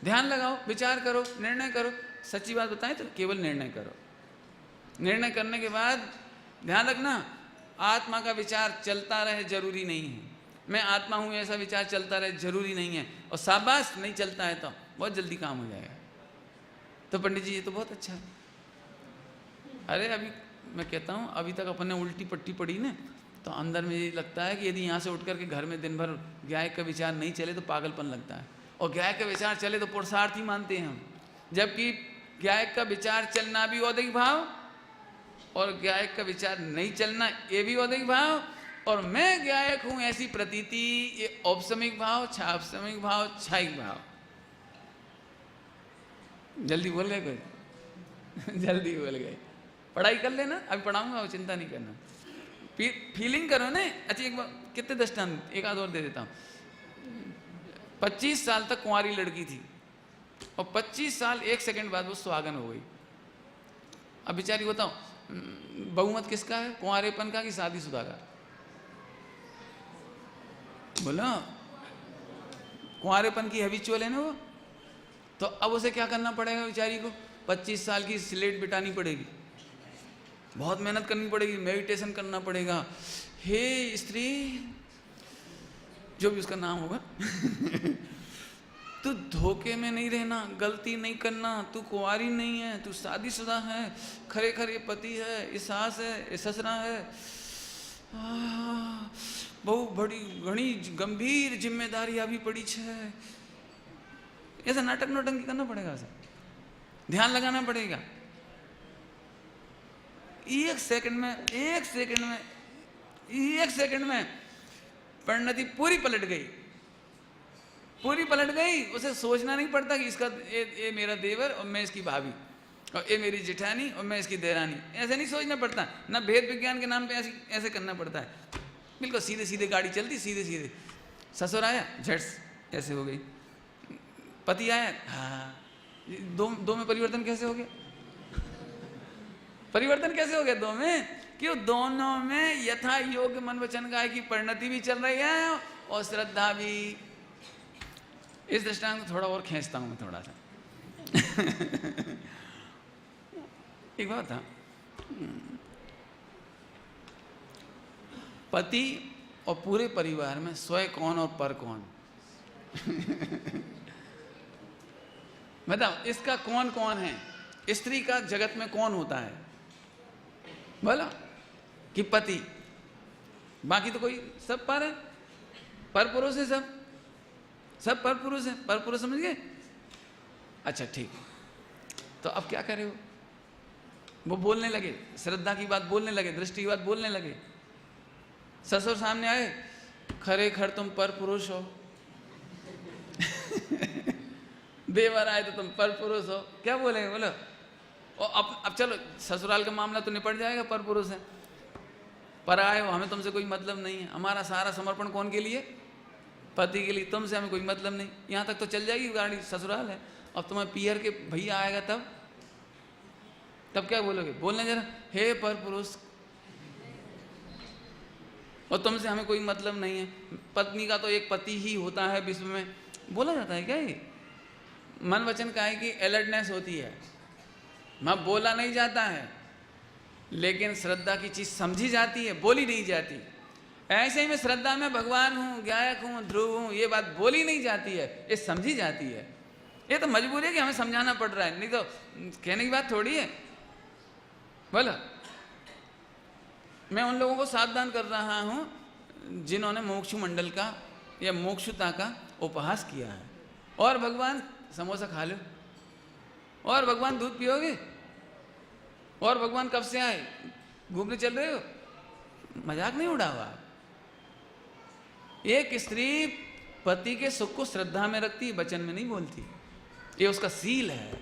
ध्यान लगाओ, विचार करो, निर्णय करो। सच्ची बात बताएं तो केवल निर्णय करो। निर्णय करने के बाद ध्यान रखना, आत्मा का विचार चलता रहे जरूरी नहीं है। मैं आत्मा हूँ ऐसा विचार चलता रहे जरूरी नहीं है। और शाबाश, नहीं चलता है तो बहुत जल्दी काम हो जाएगा। तो पंडित जी ये तो बहुत अच्छा है। अरे अभी मैं कहता हूँ, अभी तक अपन ने उल्टी पट्टी पड़ी ना, तो अंदर में ये लगता है कि यदि यहाँ से उठ करके घर में दिन भर गायक का विचार नहीं चले तो पागलपन लगता है, और गायक का विचार चले तो पुरुषार्थ ही मानते हैं हम। जबकि गायक का विचार चलना भी औदिक भाव, और गायक का विचार नहीं चलना ये भी औदिक भाव, और मैं गायक हूँ ऐसी प्रतीति ये औपसमिक भाव, छापसमिक भाव, छायिक भाव। जल्दी बोल गए कोई? जल्दी बोल गए। पढ़ाई कर लेना, अभी पढ़ाऊंगा, वो चिंता नहीं करना। फीलिंग करो ना। अच्छा एक बार, कितने दृष्टांत एक आध और दे देता हूँ। 25 साल तक कुंवारी लड़की थी, और 25 साल 1 सेकंड बाद वो सुहागन हो गई। अब बेचारी बताओ, बहुमत किसका है, कुंवारेपन का कि शादीशुदा का? बोलो, कुंवारेपन की हैबिचुअल है ना वो। तो अब उसे क्या करना पड़ेगा बेचारी को? 25 साल की स्लेट बिटानी पड़ेगी, बहुत मेहनत करनी पड़ेगी, मेडिटेशन करना पड़ेगा। हे स्त्री, जो भी उसका नाम होगा तू धोखे में नहीं रहना, गलती नहीं करना, तू कुंवारी नहीं है, तू शादीशुदा है, खरे खरे पति है, ये सास है, ये ससुरा है, बहुत बड़ी घनी गंभीर जिम्मेदारी अभी पड़ी है। ऐसा नाटक नौटंकी करना पड़ेगा, ऐसा ध्यान लगाना पड़ेगा। एक सेकंड में परिणति पूरी पलट गई। उसे सोचना नहीं पड़ता कि इसका ये मेरा देवर और मैं इसकी भाभी, और ये मेरी जेठानी और मैं इसकी देरानी। ऐसे नहीं सोचना पड़ता ना। भेद विज्ञान के नाम पे ऐसे करना पड़ता है। बिल्कुल सीधे सीधे गाड़ी चलती, सीधे सीधे। ससुर आया, झट ऐसे हो गई। पति आया, हाँ। दो में परिवर्तन कैसे हो गया? परिवर्तन कैसे हो गया दो में? क्यों? दोनों में यथा योग्य मन वचन गाय की परिणति भी चल रही है और श्रद्धा भी। इस दृष्टांत को थोड़ा और खींचता हूं मैं, थोड़ा सा। एक बात था, पति और पूरे परिवार में स्वयं कौन और पर कौन? बताओ, इसका कौन कौन है? स्त्री का जगत में कौन होता है? बोला कि पति, बाकी तो कोई सब पर है, पर पुरुष है, सब पर पुरुष है। पर पुरुष समझ गए? अच्छा ठीक। तो अब क्या करे? वो बोलने लगे, श्रद्धा की बात बोलने लगे, दृष्टि की बात बोलने लगे। ससुर सामने आए, खरे खर तुम पर पुरुष हो। देवर आए तो तुम पर पुरुष हो। क्या बोलेंगे? बोलो। और अब चलो, ससुराल का मामला तो निपट जाएगा, पर पुरुष है, पर आए हो, हमें तुमसे कोई मतलब नहीं है। हमारा सारा समर्पण कौन के लिए? पति के लिए तुमसे हमें कोई मतलब नहीं, यहाँ तक तो चल जाएगी गाड़ी, ससुराल है। अब तुम्हें पीहर के भैया आएगा तब क्या बोलोगे? बोलने जरा, हे पर पुरुष, और तुमसे हमें कोई मतलब नहीं है, पत्नी का तो एक पति ही होता है विश्व में, बोला जाता है क्या? ये मन वचन का है कि अलर्टनेस होती है, वहाँ बोला नहीं जाता है, लेकिन श्रद्धा की चीज समझी जाती है, बोली नहीं जाती। ऐसे ही मैं श्रद्धा में भगवान हूँ, गायक हूँ, ध्रुव हूँ, ये बात बोली नहीं जाती है, ये समझी जाती है। ये तो मजबूरी है कि हमें समझाना पड़ रहा है, नहीं तो कहने की बात थोड़ी है। बोला, मैं उन लोगों को सावधान कर रहा हूँ जिन्होंने मोक्षु मंडल का या मोक्षुता का उपहास किया है। और भगवान समोसा खा लो, और भगवान दूध पियोगे, और भगवान कब से आए, घूमने चल रहे हो, मजाक नहीं उड़ाओ आप। एक स्त्री पति के सुख को श्रद्धा में रखती, वचन में नहीं बोलती, ये उसका सील है।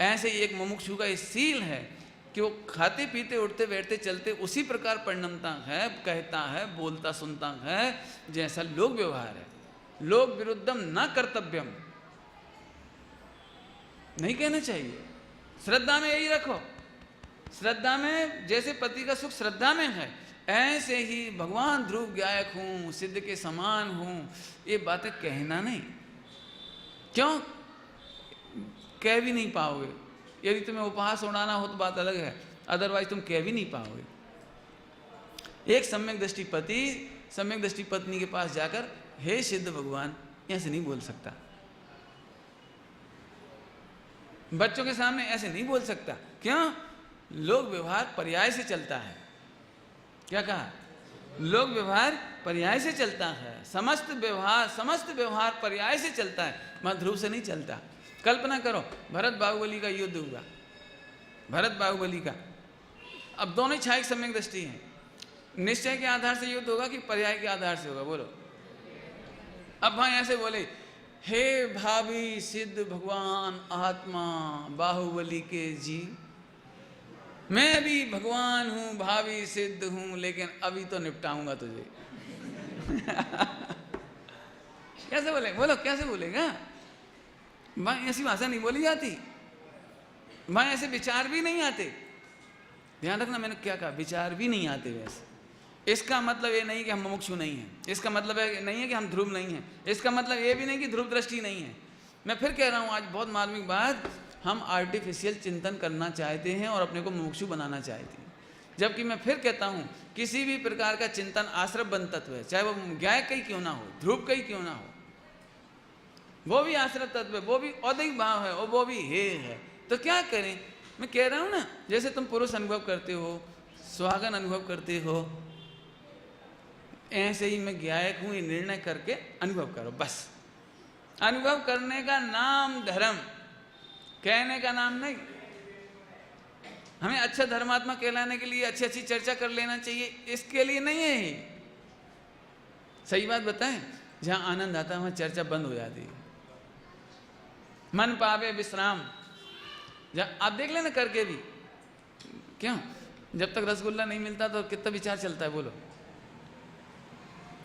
ऐसे ही एक मुमुक्षु का ये सील है कि वो खाते पीते उठते बैठते चलते उसी प्रकार परिणमता है, कहता है, बोलता सुनता है जैसा लोक व्यवहार है। लोक विरुद्धम न कर्तव्यम, नहीं कहना चाहिए। श्रद्धा में यही रखो, श्रद्धा में जैसे पति का सुख श्रद्धा में है, ऐसे ही भगवान ध्रुव गायक हूं, सिद्ध के समान हूं, ये बातें कहना नहीं। क्यों? कह भी नहीं पाओगे। यदि तुम्हें उपहास उड़ाना हो तो बात अलग है, अदरवाइज तुम कह भी नहीं पाओगे। एक सम्यक दृष्टि पति सम्यक दृष्टि पत्नी के पास जाकर हे सिद्ध भगवान ऐसे नहीं बोल सकता, बच्चों के सामने ऐसे नहीं बोल सकता। क्यों? लोक व्यवहार पर्याय से चलता है। क्या कहा? लोक व्यवहार पर्याय से चलता है, समस्त व्यवहार पर्याय से चलता है, मां ध्रुव से नहीं चलता। कल्पना करो, भरत बाहुबली का युद्ध हुआ, भरत बाहुबली का, अब दोनों ही छायक सम्यक दृष्टि हैं। निश्चय के आधार से युद्ध होगा कि पर्याय के आधार से होगा? बोलो। अब भाई ऐसे बोले, हे भाभी सिद्ध भगवान आत्मा बाहुबली के जी, मैं भी भगवान हूं, भावी सिद्ध हूं, लेकिन अभी तो निपटाऊंगा तुझे। कैसे बोले? बोलो कैसे बोलेगा? भाई ऐसी भाषा नहीं बोली जाती, भाई ऐसे विचार भी नहीं आते। ध्यान रखना, मैंने क्या कहा? विचार भी नहीं आते। वैसे इसका मतलब ये नहीं कि हम मुमुक्षु नहीं हैं, इसका मतलब नहीं है कि हम ध्रुव नहीं हैं, इसका मतलब ये भी नहीं कि ध्रुव दृष्टि नहीं है। मैं फिर कह रहा हूं, आज बहुत मार्मिक बात, हम आर्टिफिशियल चिंतन करना चाहते हैं और अपने को मुमुक्षु बनाना चाहते हैं। जबकि मैं फिर कहता हूं, किसी भी प्रकार का चिंतन आश्रय बन तत्व है, चाहे वो गायक का ही क्यों ना हो, ध्रुव का ही क्यों ना हो, वो भी आश्रय तत्व है, वो भी औदिक भाव है, और वो भी हे है। तो क्या करें? मैं कह रहा हूं ना, जैसे तुम पुरुष अनुभव करते हो, सुहागन अनुभव करते हो, ऐसे ही मैं गायक हूं ये निर्णय करके अनुभव करो। बस अनुभव करने का नाम धर्म, कहने का नाम नहीं। हमें अच्छा धर्मात्मा कहलाने के लिए अच्छी अच्छी चर्चा कर लेना चाहिए, इसके लिए नहीं है ही। सही बात बताएं, जहां आनंद आता है वहां चर्चा बंद हो जाती है। मन पावे विश्राम, आप देख लेना करके भी। क्यों? जब तक रसगुल्ला नहीं मिलता तो कितना विचार चलता है? बोलो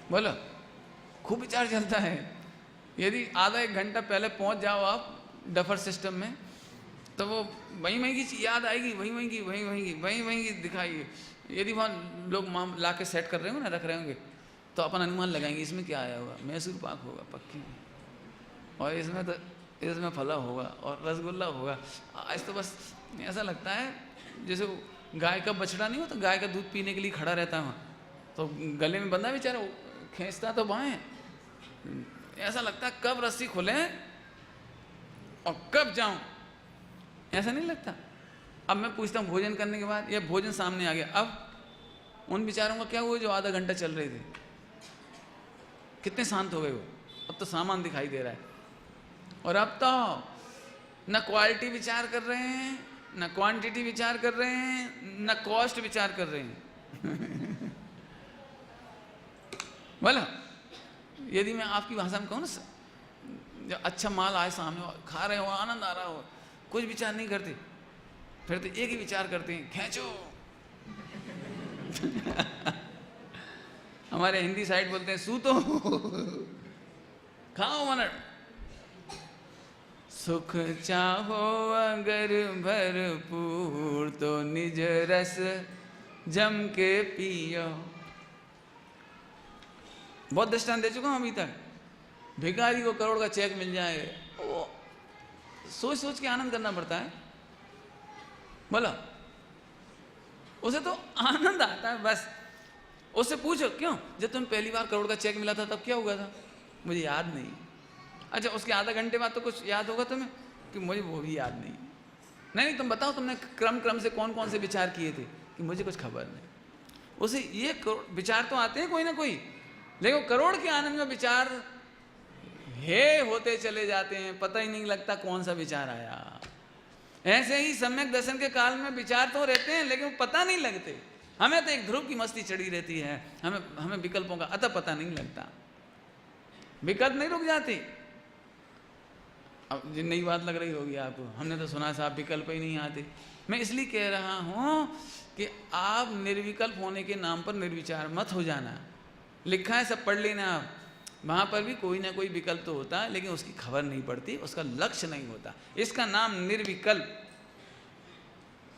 बोलो, खूब विचार चलता है। यदि आधा एक घंटा पहले पहुंच जाओ आप डफर सिस्टम में, तो वो वहीं की याद आएगी, वहीं की दिखाएगी। यदि वहाँ लोग ला के सेट कर रहे होंगे ना, रख रहे होंगे, तो अपन अनुमान लगाएंगे इसमें क्या आया होगा, मैसूर पाक होगा पक्की, और इसमें फला होगा और रसगुल्ला होगा। आज तो बस ऐसा लगता है जैसे गाय का बछड़ा नहीं हो तो गाय का दूध पीने के लिए खड़ा रहता है वहाँ, तो गले में बंधा बेचारा, खींचता तो बाएं, ऐसा लगता है कब रस्सी खोले और कब जाऊं, ऐसा नहीं लगता। अब मैं पूछता हूँ भोजन करने के बाद, ये भोजन सामने आ गया, अब उन विचारों का क्या हुआ जो आधा घंटा चल रहे थे? कितने शांत हो गए वो? अब तो सामान दिखाई दे रहा है, और अब तो न क्वालिटी विचार कर रहे हैं, न क्वांटिटी विचार कर रहे हैं, न कॉस्ट विचार कर रहे हैं। बोला, यदि मैं आपकी भाषा में कहूँ ना, जब अच्छा माल आए सामने, खा रहे हो, आनंद आ रहा हो, कुछ विचार नहीं करते, फिर तो एक ही विचार करते हैं, खींचो। हमारे हिंदी साइड बोलते हैं सूतो। खाओ मन। सुख चाहो अगर भरपूर तो निज रस जम के पियो। बहुत दृष्टांत दे चुका हूं अभी तक। भिखारी को करोड़ का चेक मिल जाए, वो सोच सोच के आनंद करना पड़ता है। बोलो, उसे तो आनंद आता है बस। उससे पूछो क्यों, जब तुम पहली बार करोड़ का चेक मिला था तब क्या हुआ था? मुझे याद नहीं। अच्छा, उसके आधा घंटे बाद तो कुछ याद होगा तुम्हें कि मुझे वो भी याद नहीं। नहीं, तुम बताओ तुमने क्रम से कौन कौन से विचार किए थे कि मुझे कुछ खबर नहीं। उसे ये विचार तो आते हैं कोई ना कोई, लेकिन करोड़ के आनंद में विचार हे होते चले जाते हैं, पता ही नहीं लगता कौन सा विचार आया। ऐसे ही सम्यक दर्शन के काल में विचार तो रहते हैं लेकिन पता नहीं लगते। हमें तो एक ध्रुव की मस्ती चढ़ी रहती है, हमें विकल्पों का अतः पता नहीं लगता। विकल्प नहीं रुक जाते। अब ये नई बात लग रही होगी आपको, हमने तो सुना साहब विकल्प ही नहीं आते। मैं इसलिए कह रहा हूं कि आप निर्विकल्प होने के नाम पर निर्विचार मत हो जाना। लिखा है, सब पढ़ लेना आप, वहां पर भी कोई ना कोई विकल्प तो होता है लेकिन उसकी खबर नहीं पड़ती, उसका लक्ष्य नहीं होता। इसका नाम निर्विकल्प।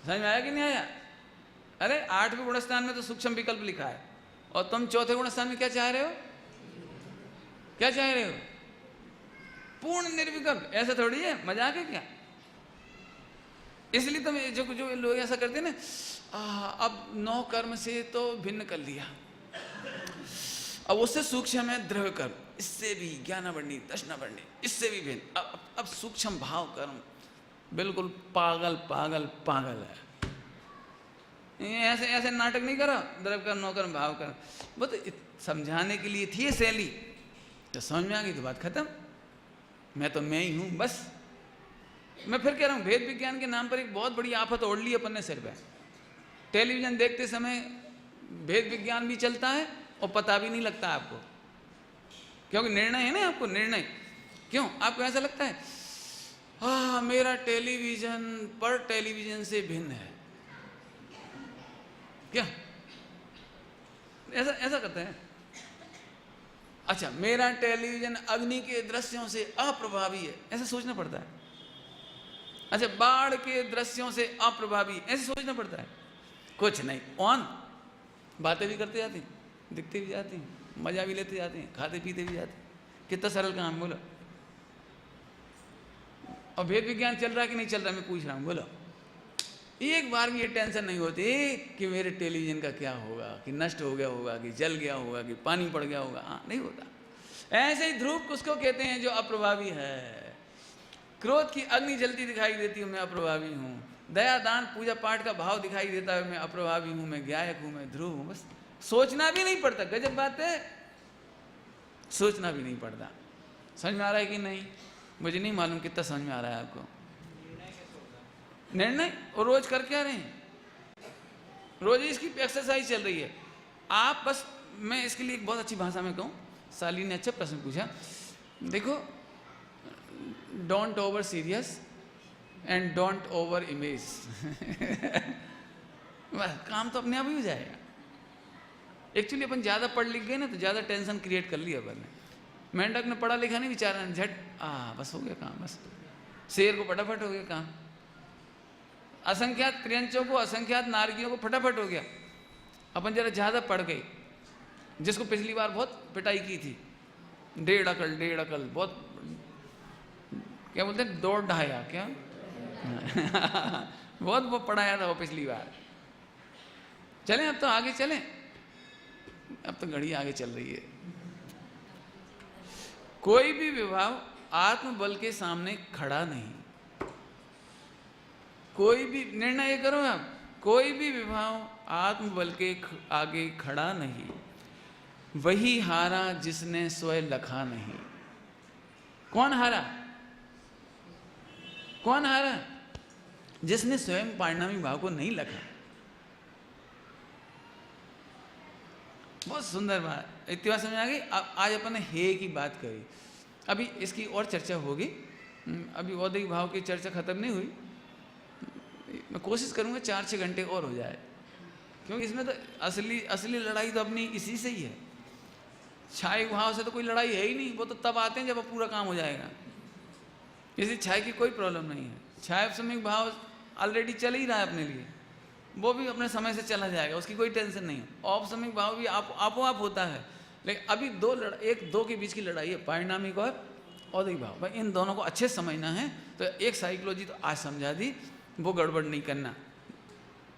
समझ में आया कि नहीं आया? अरे 8वें गुणस्थान में तो सूक्ष्म विकल्प लिखा है, और तुम 4थे गुणस्थान में क्या चाह रहे हो? क्या चाह रहे हो? पूर्ण निर्विकल्प। ऐसा थोड़ी है, मजाक है क्या? इसलिए तो जो लोग ऐसा करते हैं ना, अब 9 कर्म से तो भिन्न कर लिया, अब उससे सूक्ष्म है द्रव्य कर्म, इससे भी ज्ञान वर्णी दशना वर्णी, इससे भी भिन्न। अब सूक्ष्म भाव कर्म बिल्कुल पागल पागल पागल है। ऐसे ऐसे नाटक नहीं करो, द्रव्य कर्म, नौ कर्म, भाव कर्म। वो तो समझाने के लिए थी शैली, तो समझ में आ गई तो बात खत्म। मैं तो मैं ही हूं बस। मैं फिर कह रहा हूं, भेद विज्ञान के नाम पर एक बहुत बड़ी आफत ओढ़ ली अपन ने सिर पे। टेलीविजन देखते समय भेद विज्ञान भी चलता है और पता भी नहीं लगता आपको, क्योंकि निर्णय है ना आपको, निर्णय। क्यों आपको ऐसा लगता है मेरा टेलीविजन पर टेलीविजन से भिन्न है क्या? ऐसा करते हैं। अच्छा, मेरा टेलीविजन अग्नि के दृश्यों से अप्रभावी है, ऐसा सोचना पड़ता है। अच्छा, बाढ़ के दृश्यों से अप्रभावी, ऐसे सोचना पड़ता है। कुछ नहीं, ऑन बातें भी करते जाते हैं, दिखते भी जाते हैं, मजा भी लेते जाते हैं, खाते पीते भी जाते हैं। कितना सरल काम, बोलो। और भेद विज्ञान चल रहा है कि नहीं चल रहा, मैं पूछ रहा हूं, बोलो। एक बार भी ये टेंशन नहीं होती कि मेरे टेलीविजन का क्या होगा, कि नष्ट हो गया होगा, कि जल गया होगा, कि पानी पड़ गया होगा। नहीं होता। ऐसे ही ध्रुव किसको कहते हैं? जो अप्रभावी है। क्रोध की अग्नि जलती दिखाई देती हूं, मैं अप्रभावी हूं। दया दान पूजा पाठ का भाव दिखाई देता है, मैं अप्रभावी हूं, मैं गायक हूं, मैं ध्रुव हूं। बस सोचना भी नहीं पड़ता। गजब बात है, सोचना भी नहीं पड़ता। समझ में आ रहा है कि नहीं? मुझे नहीं मालूम कितना समझ में आ रहा है आपको। निर्णय और रोज कर क्या रहे हैं, रोज इसकी एक्सरसाइज चल रही है। आप बस, मैं इसके लिए एक बहुत अच्छी भाषा में कहूँ, साली ने अच्छा प्रश्न पूछा। देखो, don't over serious and don't over image. बस काम तो अपने आप ही हो जाएगा। एक्चुअली अपन ज़्यादा पढ़ लिख गए ना, तो ज़्यादा टेंशन क्रिएट कर लिया अपन ने। मेंढक ने पढ़ा लिखा नहीं, बेचारा ने झट बस हो गया काम, बस। शेर को फटाफट हो गया काम। असंख्यात क्रियंचों को, असंख्यात नारकियों को फटाफट हो गया। अपन जरा ज़्यादा पढ़ गए, जिसको पिछली बार बहुत पिटाई की थी, 1.5 अकल, बहुत क्या बोलते हैं, दौड़ ढाया क्या। बहुत वो पढ़ाया था वो पिछली बार। चलें अब तो आगे चलें, अब तो घड़ी आगे चल रही है। कोई भी विभाव आत्मबल के सामने खड़ा नहीं। कोई भी निर्णय करो आप, कोई भी विभाव आत्मबल के आगे खड़ा नहीं। वही हारा जिसने स्वयं लखा नहीं। कौन हारा? कौन हारा? जिसने स्वयं परिणामी भाव को नहीं लखा। बहुत सुंदर बात, इतनी बात समझ आ गई। आज अपन ने हे की बात करी, अभी इसकी और चर्चा होगी। अभी औद्योगिक भाव की चर्चा खत्म नहीं हुई। मैं कोशिश करूंगा 4-6 घंटे और हो जाए, क्योंकि इसमें तो असली लड़ाई तो अपनी इसी से ही है। छाई भाव से तो कोई लड़ाई है ही नहीं, वो तो तब आते हैं जब पूरा काम हो जाएगा। इसी छाई की कोई प्रॉब्लम नहीं है। छाया सामयिक भाव ऑलरेडी चल ही रहा है अपने लिए, वो भी अपने समय से चला जाएगा, उसकी कोई टेंशन नहीं है। औपसामयिक भाव भी आपो आप होता है, लेकिन अभी एक दो के बीच की लड़ाई है, पारिणामिक और औदिक भाव। भाई इन दोनों को अच्छे समझना है। तो एक साइकोलॉजी तो आज समझा दी, वो गड़बड़ नहीं करना।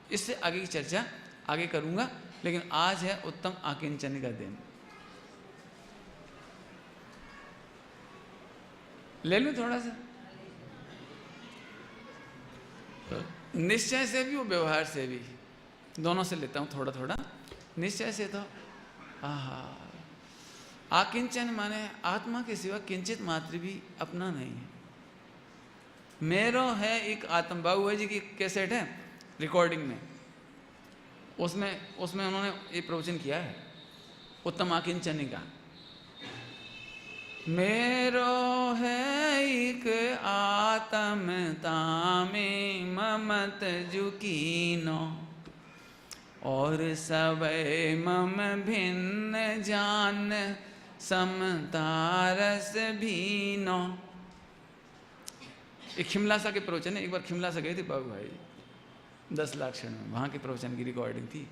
इससे आगे की चर्चा आगे करूंगा, लेकिन आज है उत्तम आकिंचन का दिन। ले लूं थोड़ा सा, निश्चय से भी और व्यवहार से भी, दोनों से लेता हूं थोड़ा थोड़ा। निश्चय से तो आकिंचन माने आत्मा के सिवा किंचित मात्र भी अपना नहीं है। मेरो है एक आत्मा, बाबू जी की कैसेट है रिकॉर्डिंग में, उसमें उन्होंने ये प्रवचन किया है उत्तम आकिंचन का। मेरो है एक आत्म तामे ममत जुकीनो, और सबे मम भिन्न जान समतारस भीनो। एक खिमलासा के प्रवचन है। एक बार खिमलासा गए थे बाबू भाई 10 लाख क्षण में, वहाँ के प्रवचन की रिकॉर्डिंग थी,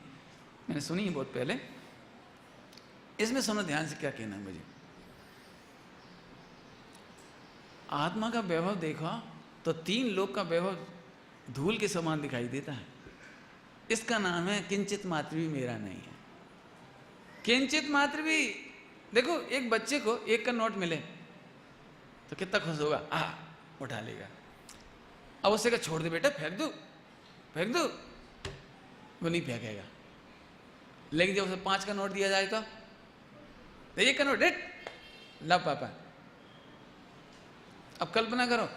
मैंने सुनी है बहुत पहले। इसमें सुनो ध्यान से क्या कहना है मुझे। आत्मा का वैभव देखो तो 3 लोक का वैभव धूल के समान दिखाई देता है। इसका नाम है किंचित मात्र भी मेरा नहीं है। किंचित मात्र भी देखो, एक बच्चे को 1 का नोट मिले तो कितना खुश होगा, उठा लेगा। अब उससे कहा छोड़ दे बेटा, फेंक दो, वो नहीं फेंकेगा। लेकिन जब उसे 5 का नोट दिया जाए तो 1 का नोट ला पापा। अब कल्पना करो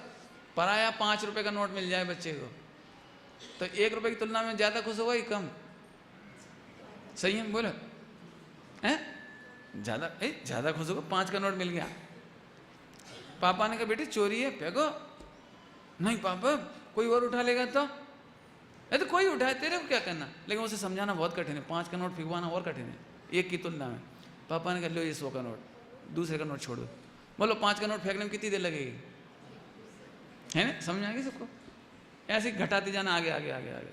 पराया 5 रुपए का नोट मिल जाए बच्चे को, तो 1 रुपए की तुलना में ज्यादा खुश होगा ही कम? सही है बोलो, हैं? ज्यादा खुश होगा। 5 का नोट मिल गया, पापा ने कहा बेटी चोरी है फेंको। नहीं पापा कोई और उठा लेगा तो कोई उठाए, तेरे को क्या करना। लेकिन उसे समझाना बहुत कठिन है, 5 का नोट फेंकवाना और कठिन है 1 की तुलना में। पापा ने कहा लो ये 100 का नोट, दूसरे का नोट छोड़ दो। बोलो 5 का नोट फेंकने में कितनी देर लगेगी, है ना? समझ आएगी सबको? ऐसे घटाते जाना आगे आगे आगे आगे।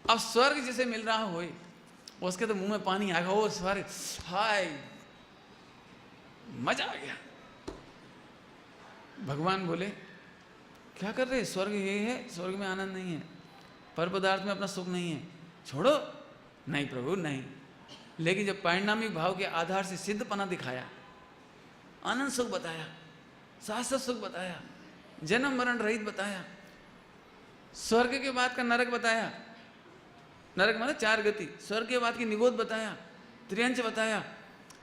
अब स्वर्ग जिसे मिल रहा हो उसके तो मुंह में पानी आएगा, ओ स्वर्ग, हाय मजा आ गया। भगवान बोले क्या कर रहे, स्वर्ग ये है, स्वर्ग में आनंद नहीं है, पर पदार्थ में अपना सुख नहीं है, छोड़ो। नहीं प्रभु नहीं। लेकिन जब पारिणामिक भाव के आधार से सिद्धपना दिखाया, आनंद सुख बताया, शाश्वत सुख बताया, जन्म मरण रहित बताया, स्वर्ग के बाद का नरक बताया, नरक मतलब 4 गति, स्वर्ग के बाद की निगोद बताया, त्रियंच बताया।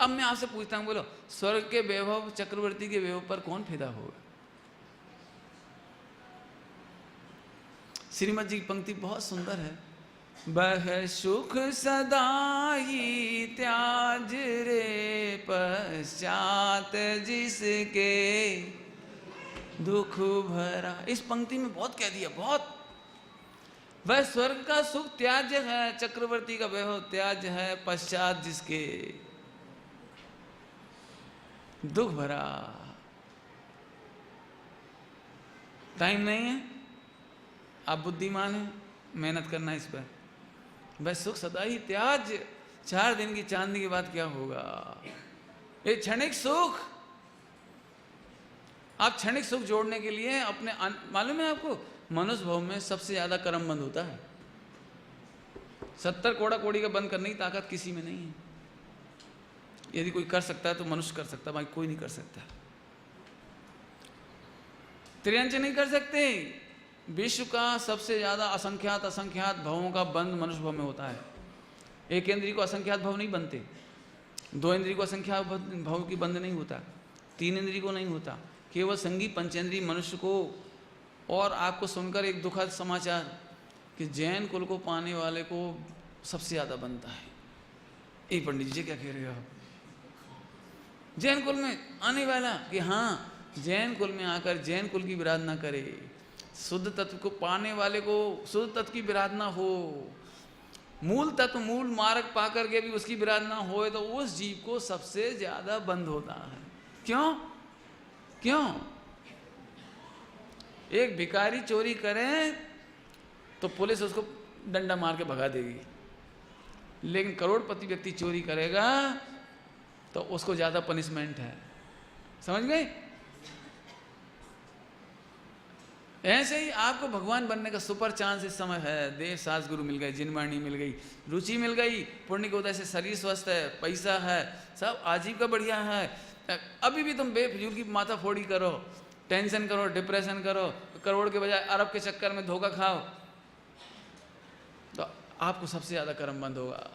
अब मैं आपसे पूछता हूं, बोलो स्वर्ग के वैभव चक्रवर्ती के वैभव पर कौन फिदा होगा? श्रीमद जी की पंक्ति बहुत सुंदर है। बह सुख सदा ही त्याज रे पश्चात जिसके दुख भरा। इस पंक्ति में बहुत कह दिया, बहुत। वह स्वर्ग का सुख त्याज्य है, चक्रवर्ती का वैभव त्याज्य है, पश्चात जिसके दुख भरा। टाइम नहीं है, आप बुद्धिमान हैं, मेहनत करना इस पर। वह सुख सदा ही त्याज्य, 4 दिन की चांदनी के बाद क्या होगा? ये क्षणिक सुख। आप क्षणिक सुख जोड़ने के लिए अपने मालूम है आपको, मनुष्य भव में सबसे ज्यादा कर्म बंद होता है। 70 कोड़ा कोड़ी का बंद करने की ताकत किसी में नहीं है। यदि कोई कर सकता है तो मनुष्य कर सकता है, भाई कोई नहीं कर सकता। त्रियंच नहीं कर सकते। विश्व का सबसे ज्यादा असंख्यात भवों का बंद मनुष्य भव में होता है। एक इंद्रिय को असंख्यात भव नहीं बनते, 2 इंद्रिय को असंख्यात भव की बंद नहीं होता, 3 इंद्रिय को नहीं होता, केवल संगी पंचेंद्रिय मनुष्य को। और आपको सुनकर एक दुखद समाचार कि जैन कुल को पाने वाले को सबसे ज्यादा बनता है। ए पंडित जी क्या कह रहे हो आप? जैन कुल में आने वाला कि हाँ जैन कुल में आकर जैन कुल की विराधना करे, शुद्ध तत्व को पाने वाले को शुद्ध तत्व की विराधना हो, मूल तत्व मूल मार्ग पा करके भी उसकी विराध ना होए तो उस जीव को सबसे ज्यादा बंध होता है। क्यों? क्यों? एक भिखारी चोरी करे तो पुलिस उसको डंडा मार के भगा देगी, लेकिन करोड़पति व्यक्ति चोरी करेगा तो उसको ज्यादा पनिशमेंट है। समझ गए? ऐसे ही आपको भगवान बनने का सुपर चांस इस समय है। देव सास गुरु मिल गए, जिनवाणी मिल गई, रुचि मिल गई, पुण्य की वजह से शरीर स्वस्थ है, पैसा है, सब आजीविका बढ़िया है। अभी भी तुम बेफिजूल की माथा फोड़ी करो, टेंशन करो, डिप्रेशन करो, करोड़ के बजाय अरब के चक्कर में धोखा खाओ, तो आपको सबसे ज्यादा कर्म बंद होगा।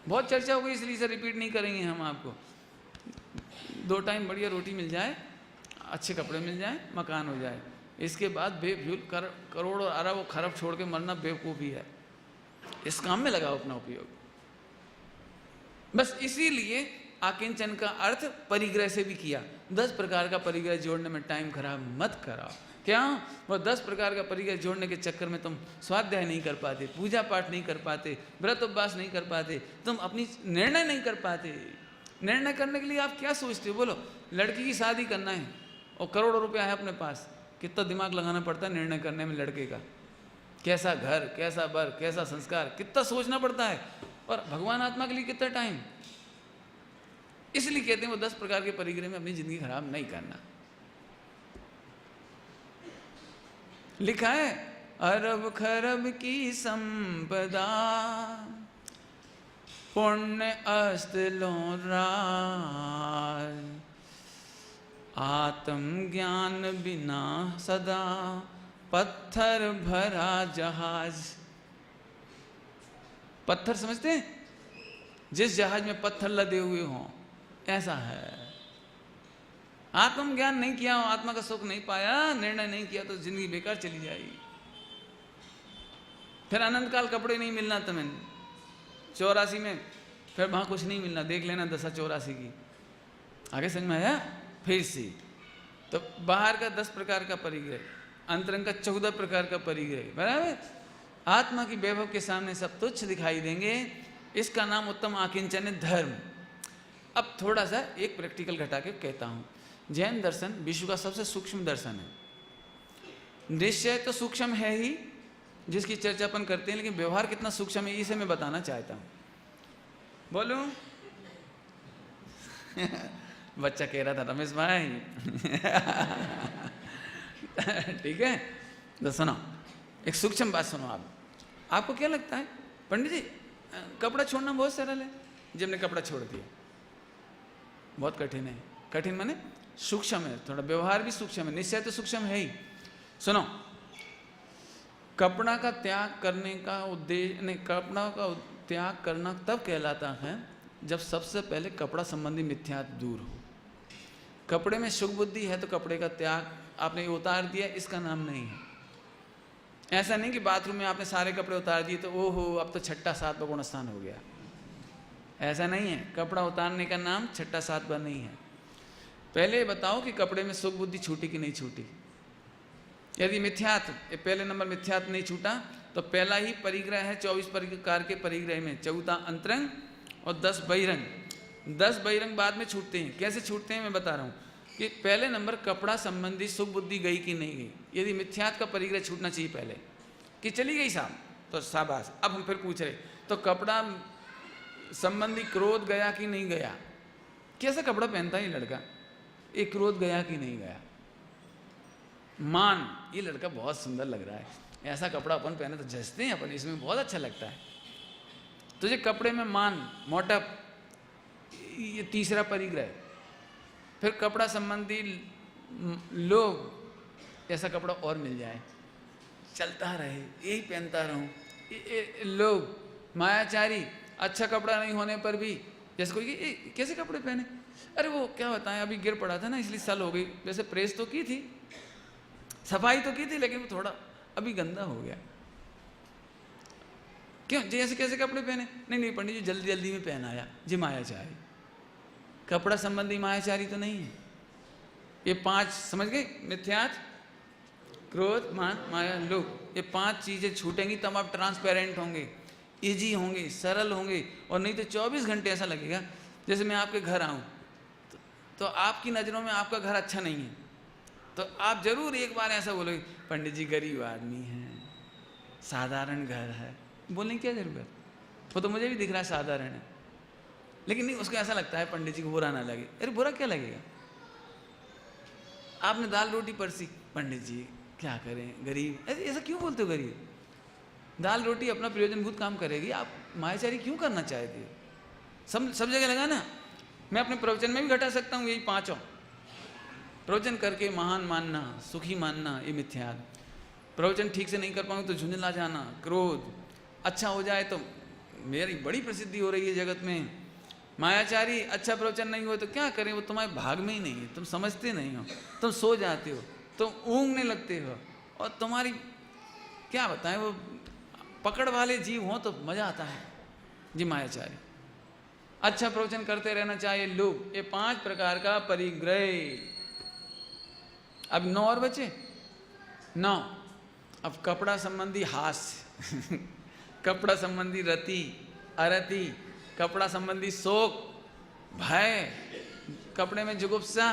बहुत चर्चा हो गई इसलिए इसे रिपीट नहीं करेंगे हम। आपको 2 टाइम बढ़िया रोटी मिल जाए, अच्छे कपड़े मिल जाए, मकान हो जाए, इसके बाद बेफिजूल करोड़ और अरब और खरब छोड़ के मरना बेवकूफ़ी है। इस काम में लगाओ अपना उपयोग। बस इसीलिए आकिंचन का अर्थ परिग्रह से भी किया। 10 प्रकार का परिग्रह जोड़ने में टाइम खराब मत कराओ। क्या? वो 10 प्रकार का परिग्रह जोड़ने के चक्कर में तुम स्वाध्याय नहीं कर पाते, पूजा पाठ नहीं कर पाते, व्रत उपवास नहीं कर पाते, तुम अपनी निर्णय नहीं कर पाते। निर्णय करने के लिए आप क्या सोचते हो? बोलो, लड़की की शादी करना है और करोड़ों रुपया है अपने पास, कितना दिमाग लगाना पड़ता है निर्णय करने में। लड़के का कैसा घर, कैसा बर, कैसा संस्कार, कितना सोचना पड़ता है। और भगवान आत्मा के लिए कितना टाइम। इसलिए कहते हैं वो 10 प्रकार के परिग्रह में अपनी जिंदगी खराब नहीं करना। लिखा है अरब खरब की संपदा, पुण्य अस्त लो राज, आत्म ज्ञान बिना सदा पत्थर भरा जहाज। पत्थर समझते हैं? जिस जहाज में पत्थर लदे हुए हों, ऐसा है। आत्म ज्ञान नहीं किया हो, आत्मा का सुख नहीं पाया, निर्णय नहीं किया तो जिंदगी बेकार चली जाएगी। फिर अनंत काल कपड़े नहीं मिलना तुम्हें। 84 में फिर वहां कुछ नहीं मिलना। देख लेना दशा 84 की। आगे समझ में आया? फिर से तो बाहर का 10 प्रकार का परिग्रह, अंतरंग का 14 प्रकार का परिग्रह, बराबर। आत्मा की वैभव के सामने सब तुच्छ दिखाई देंगे। इसका नाम उत्तम आकिंचन है, धर्म। अब थोड़ा सा एक प्रैक्टिकल घटा के कहता हूं। जैन दर्शन विश्व का सबसे सूक्ष्म दर्शन है। निश्चय तो सूक्ष्म है ही, जिसकी चर्चा अपन करते हैं, लेकिन व्यवहार कितना सूक्ष्म है इसे मैं बताना चाहता हूं। बोलूं? बच्चा कह रहा था रमेश भाई। ठीक है, तो सुनो, एक सूक्ष्म बात सुनो। आपको क्या लगता है पंडित जी, कपड़ा छोड़ना बहुत सरल है? जिसने कपड़ा छोड़ दिया, बहुत कठिन है। कठिन माने सूक्ष्म है, थोड़ा व्यवहार भी सूक्ष्म है, निश्चय तो सूक्ष्म है ही। सुनो, कपड़ा का त्याग करने का उद्देश्य नहीं, कपड़ा का त्याग करना तब कहलाता है जब सबसे पहले कपड़ा संबंधी मिथ्यात्व दूर हो। कपड़े में सुख बुद्धि है तो कपड़े का त्याग आपने उतार दिया, इसका नाम नहीं है। ऐसा नहीं कि बाथरूम में आपने सारे कपड़े उतार दिए तो ओहो अब तो 6ठा 7वां गुण स्थान हो गया। ऐसा नहीं है। कपड़ा उतारने का नाम 6ठा 7वां नहीं है। पहले बताओ कि कपड़े में सुख बुद्धि छूटी कि नहीं छूटी। यदि मिथ्यात्व, पहले नंबर मिथ्यात्व नहीं छूटा तो पहला ही परिग्रह है 24 प्रकार के परिग्रह में 14 अंतरंग और 10 बहिरंग। 10 बहिरंग बाद में छूटते हैं। कैसे छूटते हैं मैं बता रहा हूँ कि पहले नंबर कपड़ा संबंधी सुख बुद्धि गई कि नहीं गई। यदि मिथ्यात्व का परिग्रह छूटना चाहिए पहले कि चली गई साहब तो शाबाश। अब हम फिर पूछ रहे तो कपड़ा संबंधी क्रोध गया कि नहीं गया। कैसा कपड़ा पहनता है ये लड़का, ये क्रोध गया कि नहीं गया। मान, ये लड़का बहुत सुंदर लग रहा है, ऐसा कपड़ा अपन पहने तो जचते हैं अपन, इसमें बहुत अच्छा लगता है। तुझे कपड़े में मान, मोटप, ये तीसरा परिग्रह। फिर कपड़ा संबंधी लोग, ऐसा कपड़ा और मिल जाए, चलता रहे, यही पहनता रहूं। लोग मायाचारी, अच्छा कपड़ा नहीं होने पर भी, जैसे कोई कैसे कपड़े पहने, अरे वो क्या बताएं अभी गिर पड़ा था ना इसलिए सल हो गई। वैसे प्रेस तो की थी, सफाई तो की थी, लेकिन थोड़ा अभी गंदा हो गया। क्यों जी ऐसे कैसे कपड़े पहने? नहीं पंडित जी जल्दी जल्दी में पहनाया जी, मायाचारी। कपड़ा संबंधी मायाचारी तो नहीं है। ये 5 समझ गए। मिथ्यात्व, क्रोध, मान, माया, लोभ, ये 5 चीजें छूटेंगी तब आप ट्रांसपेरेंट होंगे, इजी होंगे, सरल होंगे। और नहीं तो 24 घंटे ऐसा लगेगा जैसे मैं आपके घर आऊँ तो आपकी नज़रों में आपका घर अच्छा नहीं है, तो आप जरूर एक बार ऐसा बोलोगे, पंडित जी गरीब आदमी हैं, साधारण घर है। बोलने की क्या जरूरत, वो तो मुझे भी दिख रहा है साधारण है, लेकिन नहीं, उसको ऐसा लगता है पंडित जी को बुरा ना लगे। अरे बुरा क्या लगेगा, आपने दाल रोटी परसी, पंडित जी क्या करें गरीब, ऐसा क्यों बोलते हो गरीब? दाल रोटी अपना प्रयोजनभूत काम करेगी, आप मायाचारी क्यों करना चाहते हो? सब जगह लगा ना। मैं अपने प्रवचन में भी घटा सकता हूँ यही 5 प्रवचन करके महान मानना, सुखी मानना, ये मिथ्या। प्रवचन ठीक से नहीं कर पाऊँ तो झुंझला जाना, क्रोध, अच्छा हो जाए तो मेरी बड़ी प्रसिद्धि हो रही है जगत में। मायाचारी, अच्छा प्रवचन नहीं हो तो क्या करें, वो तुम्हारे भाग में ही नहीं है, तुम समझते नहीं हो, तुम सो जाते हो, तुम ऊँघने लगते हो, और तुम्हारी क्या बताएं, वो पकड़ वाले जीव हो तो मजा आता है जी। मायाचारी, अच्छा प्रवचन करते रहना चाहिए लोग, ये 5 प्रकार का परिग्रह। अब 9 और बचे, 9। अब कपड़ा संबंधी हास्य कपड़ा संबंधी रति अरति, कपड़ा संबंधी शोक भय, कपड़े में जुगुप्सा,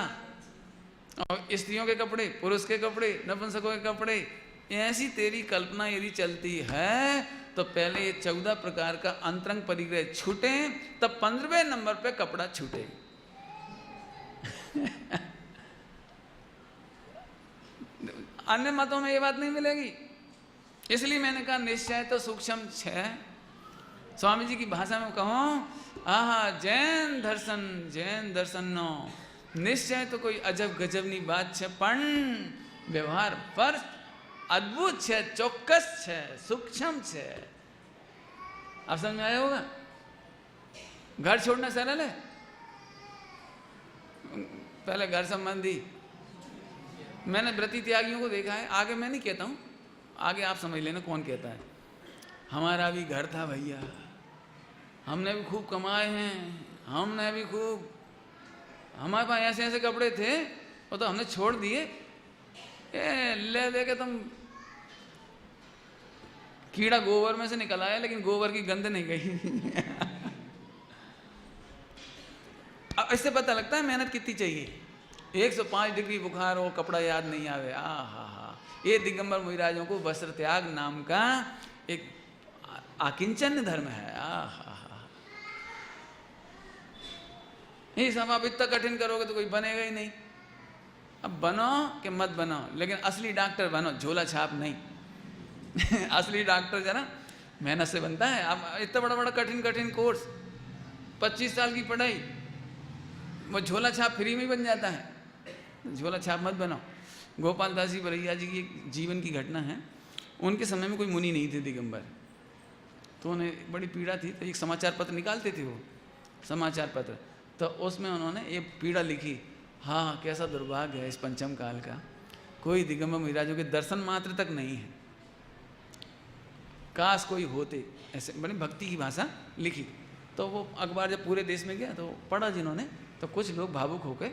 और स्त्रियों के कपड़े, पुरुष के कपड़े, नपुंसकों के कपड़े, ऐसी तेरी कल्पना यदि चलती है तो पहले ये 14 प्रकार का अंतरंग परिग्रह छूटे, तब 15वें नंबर पे कपड़ा छूटे अन्य मतों में ये बात नहीं मिलेगी। इसलिए मैंने कहा निश्चय तो सूक्ष्म है। स्वामी जी की भाषा में कहूँ, आहा जैन दर्शन नो, निश्चय तो कोई अजब गजबनी बात है, पण व्यवहार पर अद्भुत है, चौक्कस है, सूक्ष्म है। आप समझ में आया होगा। घर छोड़ना सरल है, पहले घर संबंधी, मैंने व्रती त्यागियों को देखा है, आगे मैं नहीं कहता हूँ, आगे आप समझ लेना कौन कहता है। हमारा भी घर था भैया, हमने भी खूब कमाए हैं, हमने भी खूब, हमारे पास ऐसे ऐसे कपड़े थे वो तो हमने छोड़ दिए, ले दे के तुम, कीड़ा गोबर में से निकल आया लेकिन गोबर की गंध नहीं गई अब इससे पता लगता है मेहनत कितनी चाहिए। 105 डिग्री बुखार हो, कपड़ा याद नहीं आवे, आ हा। ये दिगंबर मुनिराजों को वस्त्र त्याग नाम का एक आकिंचन धर्म है। आ हा। ये सब आप इतना कठिन करोगे तो कोई बनेगा ही नहीं। अब बनो कि मत बनो, लेकिन असली डॉक्टर बनो, झोला छाप नहीं असली डॉक्टर जरा मेहनत से बनता है। अब इतना बड़ा बड़ा कठिन कोर्स, 25 साल की पढ़ाई, वो झोला छाप फ्री में ही बन जाता है। झोला छाप मत बनो। गोपाल दास जी बरैया जी की एक जीवन की घटना है। उनके समय में कोई मुनि नहीं थे दिगंबर, तो उन्हें बड़ी पीड़ा थी, तो एक समाचार पत्र निकालते थे वो समाचार पत्र, तो उसमें उन्होंने ये पीड़ा लिखी, हाँ कैसा दुर्भाग्य है इस पंचम काल का, कोई दिगंबर मुनिराजों के दर्शन मात्र तक नहीं है, काश कोई होते। ऐसे बड़ी भक्ति की भाषा लिखी। तो वो अखबार जब पूरे देश में गया तो पढ़ा जिन्होंने, तो कुछ लोग भावुक होकर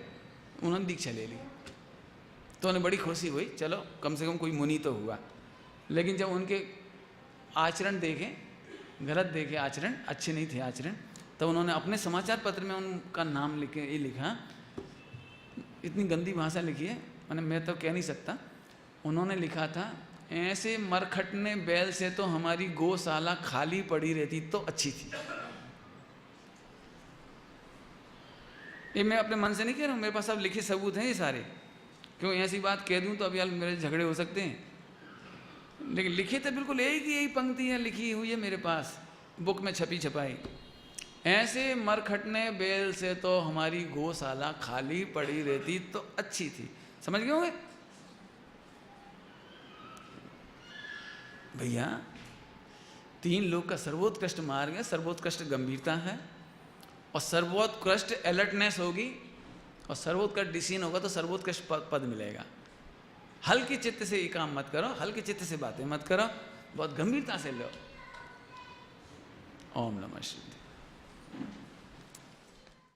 उन्होंने दीक्षा ले ली, तो उन्हें बड़ी खुशी हुई, चलो कम से कम कोई मुनि तो हुआ। लेकिन जब उनके आचरण देखे, गलत देखे आचरण, अच्छे नहीं थे आचरण, तो उन्होंने अपने समाचार पत्र में उनका नाम लिखे, ये लिखा, इतनी गंदी भाषा लिखी है, मैं तो कह नहीं सकता। उन्होंने लिखा था, ऐसे मरखटने बैल से तो हमारी गौशाला खाली पड़ी रहती तो अच्छी थी। ये मैं अपने मन से नहीं कह रहा हूँ, मेरे पास सब लिखे सबूत हैं ये सारे। क्यों ऐसी बात कह दूँ तो अभी मेरे झगड़े हो सकते हैं, लेकिन लिखे तो बिल्कुल यही पंक्ति है, लिखी हुई है मेरे पास, बुक में छपी छपाई। ऐसे मरखटने बैल से तो हमारी गौशाला खाली पड़ी रहती तो अच्छी थी। समझ गए होंगे भैया। 3 लोग का सर्वोत्कृष्ट मार्ग है, सर्वोत्कृष्ट गंभीरता है, और सर्वोत्कृष्ट अलर्टनेस होगी, और सर्वोत्कृष्ट डिसीजन होगा तो सर्वोत्कृष्ट पद मिलेगा। हल्के चित्त से ये काम मत करो, हल्के चित्त से बातें मत करो, बहुत गंभीरता से लो। ओम नमः शिवाय।